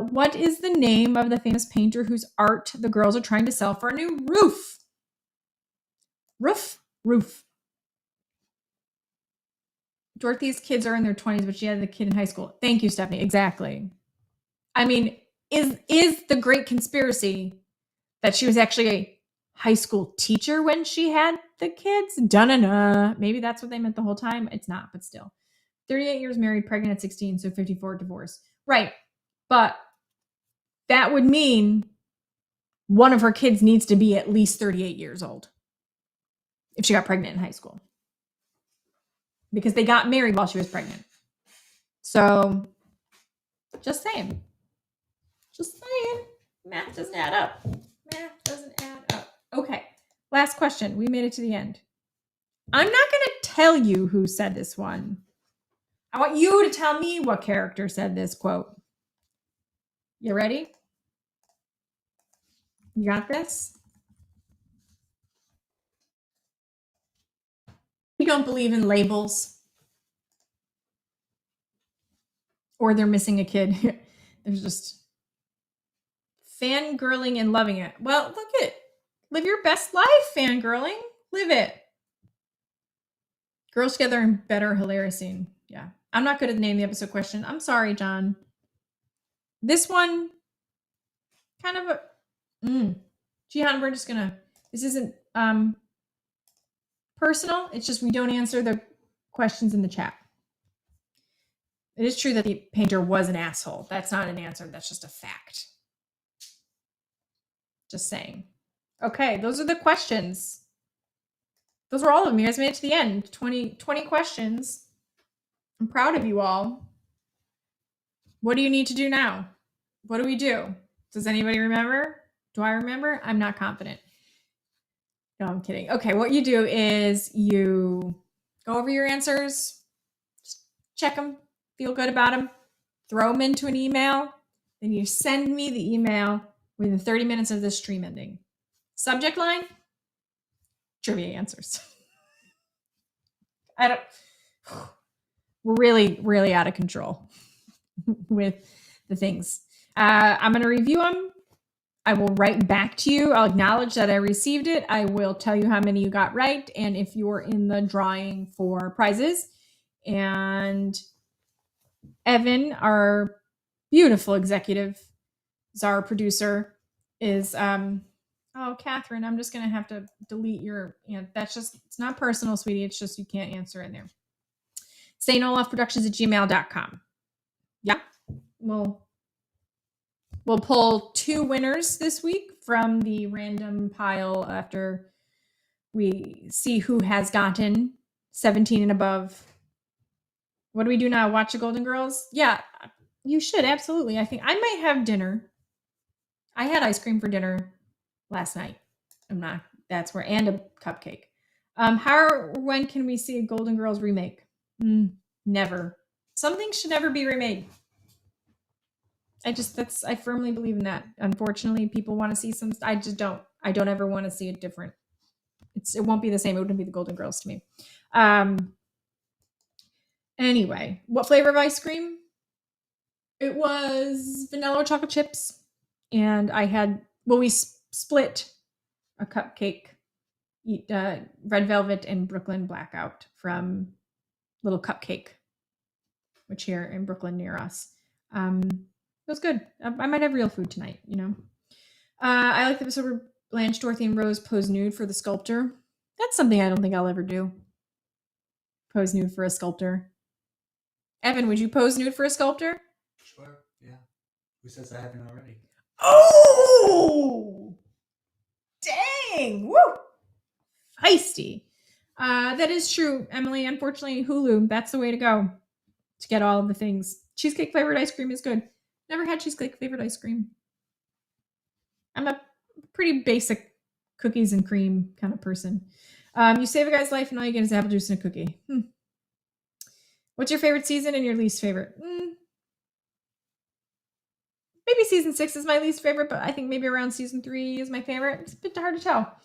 What is the name of the famous painter whose art the girls are trying to sell for a new roof? Roof. Dorothy's kids are in their 20s, but she had a kid in high school. Thank you, Stephanie. Exactly. I mean, is the great conspiracy that she was actually a high school teacher when she had the kids? Dun-na-na. Maybe that's what they meant the whole time. It's not, but still. 38 years married, pregnant at 16, so 54 divorced. Right. But that would mean one of her kids needs to be at least 38 years old if she got pregnant in high school. Because they got married while she was pregnant. So, just saying. Math doesn't add up. Okay, last question. We made it to the end. I'm not going to tell you who said this one. I want you to tell me what character said this quote. You ready? You got this? You don't believe in labels. Or they're missing a kid. There's just fangirling and loving it. Well, look at it. Live your best life, fangirling. Live it. Girls Together and Better Hilarious Scene. Yeah. I'm not good at the name of the episode question. I'm sorry, John. This one, kind of a... Jihan, we're just gonna, this isn't personal. It's just we don't answer the questions in the chat. It is true that the painter was an asshole. That's not an answer. That's just a fact. Just saying. Okay, those are the questions. Those were all of them. You guys made it to the end. 20 questions. I'm proud of you all. What do you need to do now? What do we do? Does anybody remember? Do I remember? I'm not confident. No, I'm kidding. Okay, what you do is you go over your answers, just check them, feel good about them, throw them into an email, then you send me the email within 30 minutes of the stream ending. Subject line, trivia answers. We're really, really out of control with the things. I'm going to review them. I will write back to you. I'll acknowledge that I received it. I will tell you how many you got right and if you're in the drawing for prizes. And Evan, our beautiful executive, our producer, is oh, Catherine, I'm just gonna have to delete your, that's just, it's not personal, sweetie. It's just you can't answer in there. StOlafProductions@gmail.com. Yeah, we'll pull 2 winners this week from the random pile after we see who has gotten 17 and above. What do we do now? Watch the Golden Girls? Yeah, you should, absolutely. I think I might have dinner. I had ice cream for dinner last night. And a cupcake. When can we see a Golden Girls remake? Never. Something should never be remade. I firmly believe in that. Unfortunately, people want to see some, I just don't. I don't ever want to see it different. It won't be the same. It wouldn't be the Golden Girls to me. Anyway, what flavor of ice cream? It was vanilla chocolate chips. And we split a cupcake, red velvet and Brooklyn blackout from Little Cupcake, which here in Brooklyn near us. It was good. I might have real food tonight, I like the episode where Blanche, Dorothy, and Rose pose nude for the sculptor. That's something I don't think I'll ever do. Pose nude for a sculptor. Evan, would you pose nude for a sculptor? Sure, yeah. Who says I haven't already? Oh! Dang! Woo! Feisty. That is true, Emily. Unfortunately, Hulu, that's the way to go to get all of the things. Cheesecake flavored ice cream is good. Never had cheesecake flavored ice cream. I'm a pretty basic cookies and cream kind of person. You save a guy's life and all you get is apple juice and a cookie. What's your favorite season and your least favorite? Maybe season 6 is my least favorite, but I think maybe around season 3 is my favorite. It's a bit hard to tell.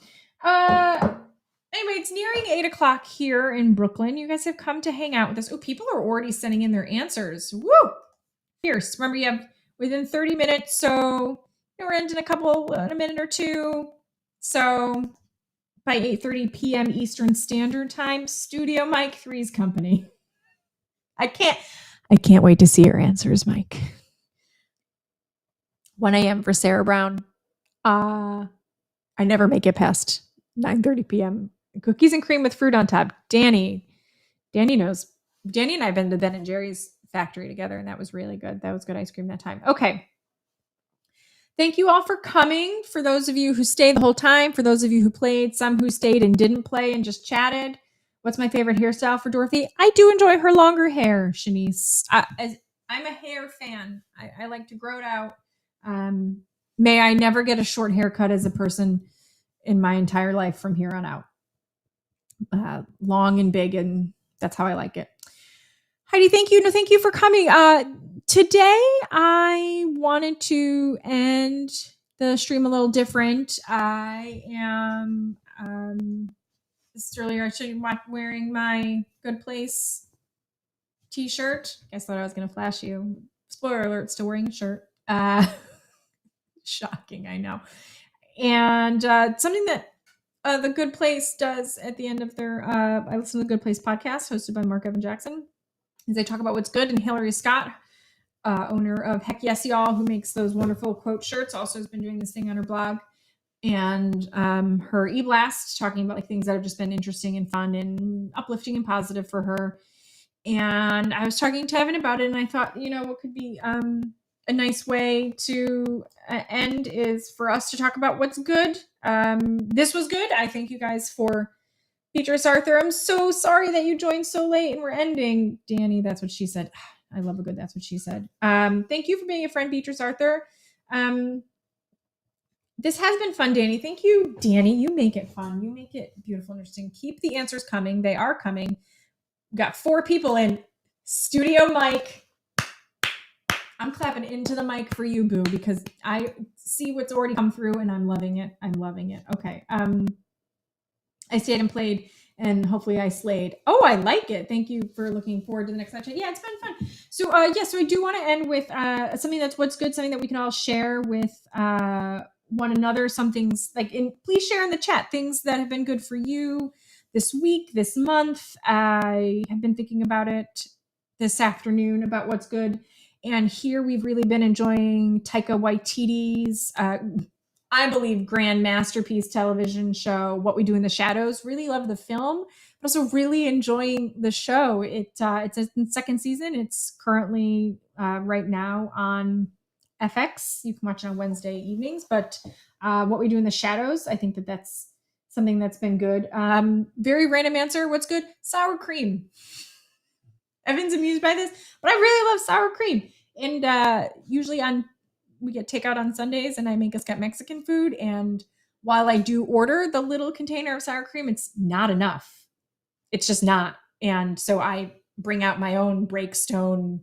Anyway, it's nearing 8 o'clock here in Brooklyn. You guys have come to hang out with us. Oh, people are already sending in their answers. Woo! Fierce. Remember, you have within 30 minutes, so we're ending in a minute or two. So by 8:30 p.m. Eastern Standard Time, Studio Mike 3's company. I can't wait to see your answers, Mike. 1 a.m. for Sarah Brown. I never make it past 9:30 p.m. Cookies and cream with fruit on top. Danny knows. Danny and I have been to Ben and Jerry's factory together, and that was really good. That was good ice cream that time. Okay. Thank you all for coming. For those of you who stayed the whole time, for those of you who played, some who stayed and didn't play and just chatted. What's my favorite hairstyle for Dorothy? I do enjoy her longer hair, Shanice. I'm a hair fan. I like to grow it out. May I never get a short haircut as a person in my entire life from here on out. Long and big, and that's how I like it. Heidi, thank you. No, thank you for coming. Today, I wanted to end the stream a little different. I am, earlier I showed you wearing my Good Place t-shirt. I thought I was going to flash you. Spoiler alert, still wearing a shirt. Shocking, I know. And something that The Good Place does at the end of their, I listen to the Good Place podcast hosted by Mark Evan Jackson, is they talk about what's good. And Hillary Scott, owner of Heck Yes Y'all, who makes those wonderful quote shirts, also has been doing this thing on her blog. and her e-blast talking about like things that have just been interesting and fun and uplifting and positive for her. And I was talking to Evan about it, and I thought, what could be a nice way to end is for us to talk about what's good. This was good. I thank you guys for Beatrice Arthur. I'm so sorry that you joined so late and we're ending. Danny, that's what she said. I love a good that's what she said. Thank you for being a friend, Beatrice Arthur. This has been fun, Danny. Thank you, Danny. You make it fun. You make it beautiful and interesting. Keep the answers coming. They are coming. We've got 4 people in studio mic. I'm clapping into the mic for you, Boo, because I see what's already come through and I'm loving it. I'm loving it. Okay. I stayed and played, and hopefully I slayed. Oh, I like it. Thank you for looking forward to the next session. Yeah, it's been fun. So, so I do want to end with something that's what's good, something that we can all share with one another. Some things please share in the chat things that have been good for you this week, this month. I have been thinking about it this afternoon about what's good. And here we've really been enjoying Taika Waititi's I believe, grand masterpiece television show, What We Do in the Shadows. Really love the film, but also really enjoying the show. It's in the 2nd season. It's currently right now on FX. You can watch it on Wednesday evenings. But What We Do in the Shadows, I think that's something that's been good. Very random answer. What's good? Sour cream. Evan's amused by this, but I really love sour cream. And usually we get takeout on Sundays, and I make us get Mexican food. And while I do order the little container of sour cream, it's not enough. It's just not. And so I bring out my own Breakstone,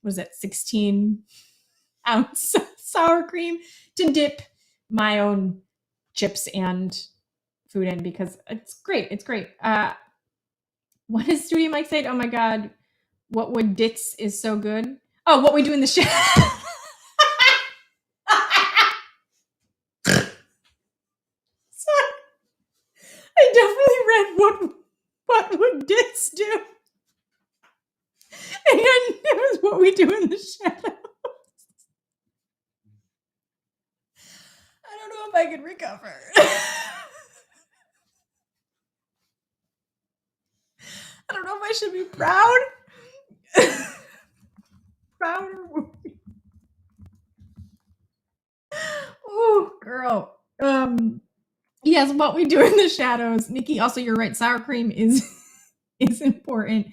16-ounce sour cream to dip my own chips and food in, because it's great. It's great. What does Studio Mike say? Oh my God. What would Ditz is so good. Oh, What We Do in the Shadows. I definitely read what would Ditz do? And it was What We Do in the Shadows. I don't know if I can recover. I don't know if I should be proud. Proud or oh, girl. Yes, What We Do in the Shadows. Nikki, also you're right. Sour cream is important.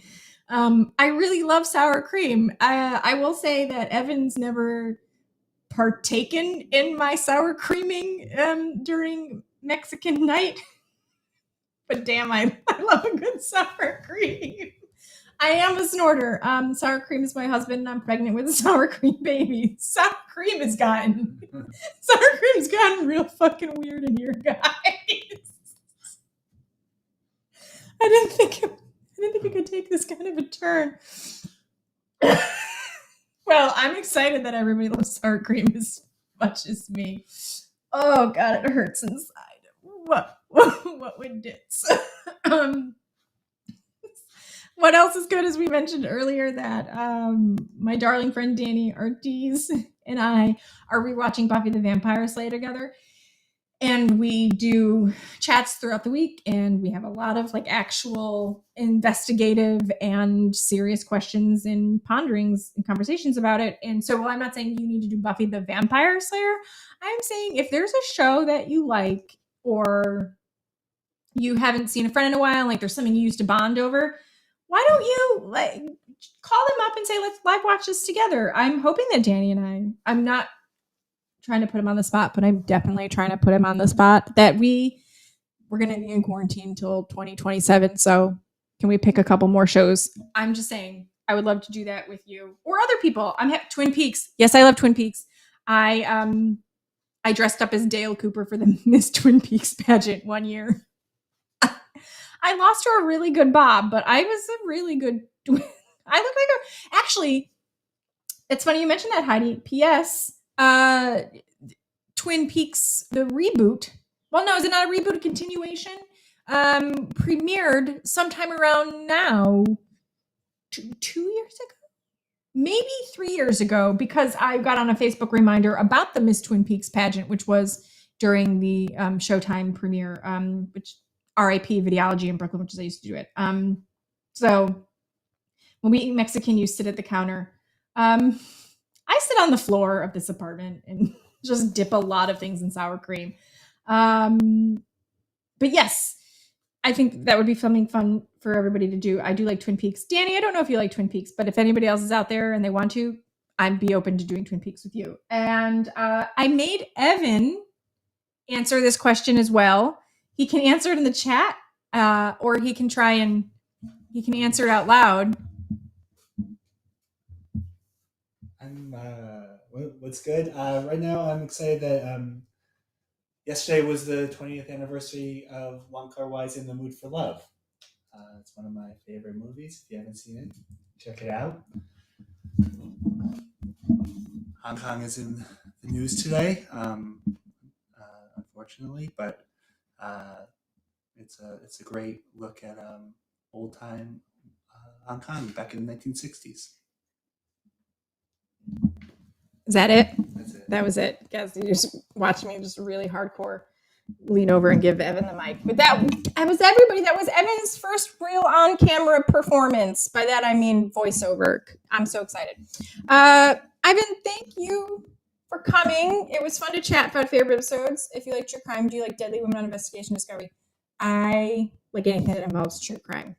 I really love sour cream. I will say that Evan's never partaken in my sour creaming during Mexican night. But damn, I love a good sour cream. I am a snorter. Sour cream is my husband, and I'm pregnant with a sour cream baby. Sour cream has gotten real fucking weird in here, guys. I didn't think it could take this kind of a turn. Well, I'm excited that everybody loves sour cream as much as me. Oh God, it hurts inside. What would Ditz? What else is good? As we mentioned earlier, that my darling friend Danny Ortiz and I are rewatching Buffy the Vampire Slayer together. And we do chats throughout the week, and we have a lot of actual investigative and serious questions and ponderings and conversations about it. And so while I'm not saying you need to do Buffy the Vampire Slayer, I'm saying if there's a show that you like, or you haven't seen a friend in a while, there's something you used to bond over, why don't you call them up and say, let's live watch this together? I'm hoping that Danny and I'm not trying to put him on the spot, but I'm definitely trying to put him on the spot, that we're going to be in quarantine until 2027. So can we pick a couple more shows? I'm just saying, I would love to do that with you or other people. Twin Peaks. Yes, I love Twin Peaks. I dressed up as Dale Cooper for the Miss Twin Peaks pageant one year. I lost to a really good Bob, but I was a really good. I look like actually, it's funny you mentioned that, Heidi. P.S. Twin Peaks, the reboot. Well, no, is it not a reboot, a continuation? Premiered sometime around now, 2 years ago? Maybe 3 years ago, because I got on a Facebook reminder about the Miss Twin Peaks pageant, which was during the Showtime premiere, which RIP Videology in Brooklyn, which is I used to do it. So when we eat Mexican, you sit at the counter. I sit on the floor of this apartment and just dip a lot of things in sour cream. But yes, I think that would be something fun for everybody to do. I do like Twin Peaks. Danny, I don't know if you like Twin Peaks, but if anybody else is out there and they want to, I'd be open to doing Twin Peaks with you. And I made Evan answer this question as well. He can answer it in the chat, or he can try and he can answer it out loud. What's good? Right now, I'm excited that yesterday was the 20th anniversary of Wong Kar-wai's In the Mood for Love. It's one of my favorite movies. If you haven't seen it, check it out. Hong Kong is in the news today, unfortunately, but it's a great look at old time Hong Kong back in the 1960s. Is that it? That's it. That was it. Guys, you just watched me just really hardcore lean over and give Evan the mic. But that was everybody. That was Evan's first real on-camera performance. By that, I mean voiceover. I'm so excited. Ivan, thank you for coming. It was fun to chat about favorite episodes. If you like true crime, do you like Deadly Women on Investigation Discovery? I like anything that involves true crime.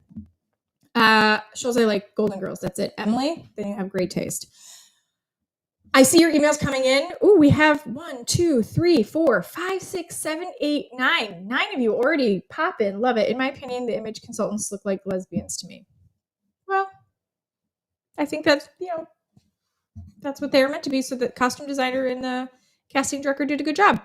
Shows I like Golden Girls. That's it. Emily, then you have great taste. I see your emails coming in. Ooh, we have 1, 2, 3, 4, 5, 6, 7, 8, 9. 9 of you already pop in. Love it. In my opinion, the image consultants look like lesbians to me. Well, I think that's, that's what they're meant to be. So the costume designer and the casting director did a good job.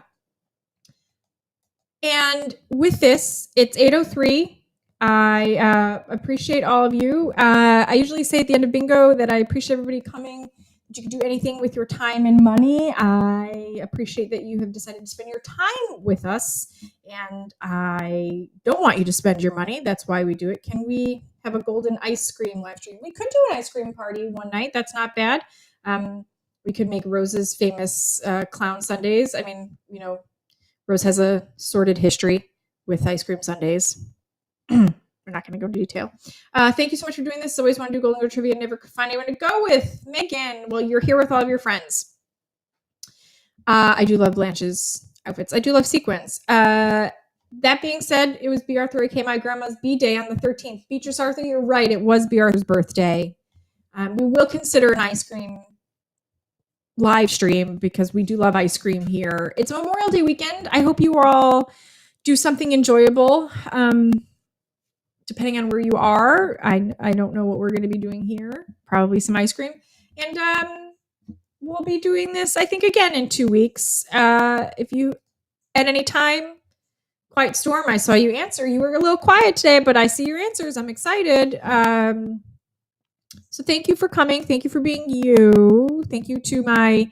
And with this, it's 8:03. I appreciate all of you. I usually say at the end of bingo that I appreciate everybody coming. You can do anything with your time and money. I appreciate that you have decided to spend your time with us, and I don't want you to spend your money. That's why we do it. Can we have a golden ice cream live stream? We could do an ice cream party one night. That's not bad. We could make Rose's famous clown sundaes. I mean, Rose has a sordid history with ice cream sundaes. We're not going to go into detail. Thank you so much for doing this. Always want to do Golden Girl Trivia. Never could find anyone to go with. Megan, well, you're here with all of your friends. I do love Blanche's outfits. I do love sequins. That being said, it was B. Arthur, aka my grandma's B-Day on the 13th. Beatrice Arthur, you're right. It was B. Arthur's birthday. We will consider an ice cream live stream because we do love ice cream here. It's Memorial Day weekend. I hope you all do something enjoyable. Depending on where you are, I don't know what we're going to be doing here. Probably some ice cream. And we'll be doing this, I think, again in 2 weeks. If you, at any time, Quiet Storm, I saw you answer. You were a little quiet today, but I see your answers. I'm excited. So thank you for coming. Thank you for being you. Thank you to my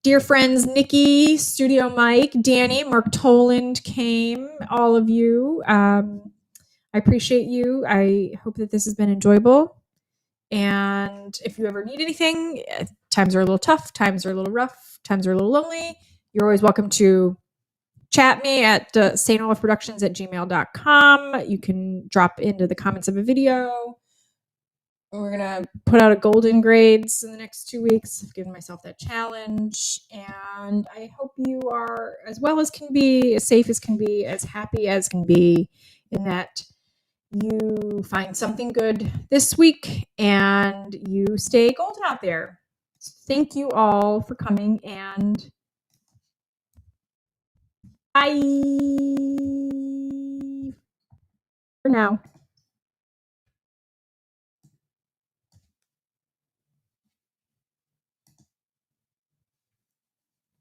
dear friends, Nikki, Studio Mike, Danny, Mark Toland came, all of you. I appreciate you. I hope that this has been enjoyable. And if you ever need anything, times are a little tough, times are a little rough, times are a little lonely, you're always welcome to chat me at stolafproductions@gmail.com. You can drop into the comments of a video. We're going to put out a golden grades in the next 2 weeks. I've given myself that challenge. And I hope you are as well as can be, as safe as can be, as happy as can be, in that you find something good this week and you stay golden out there. So thank you all for coming, and bye for now.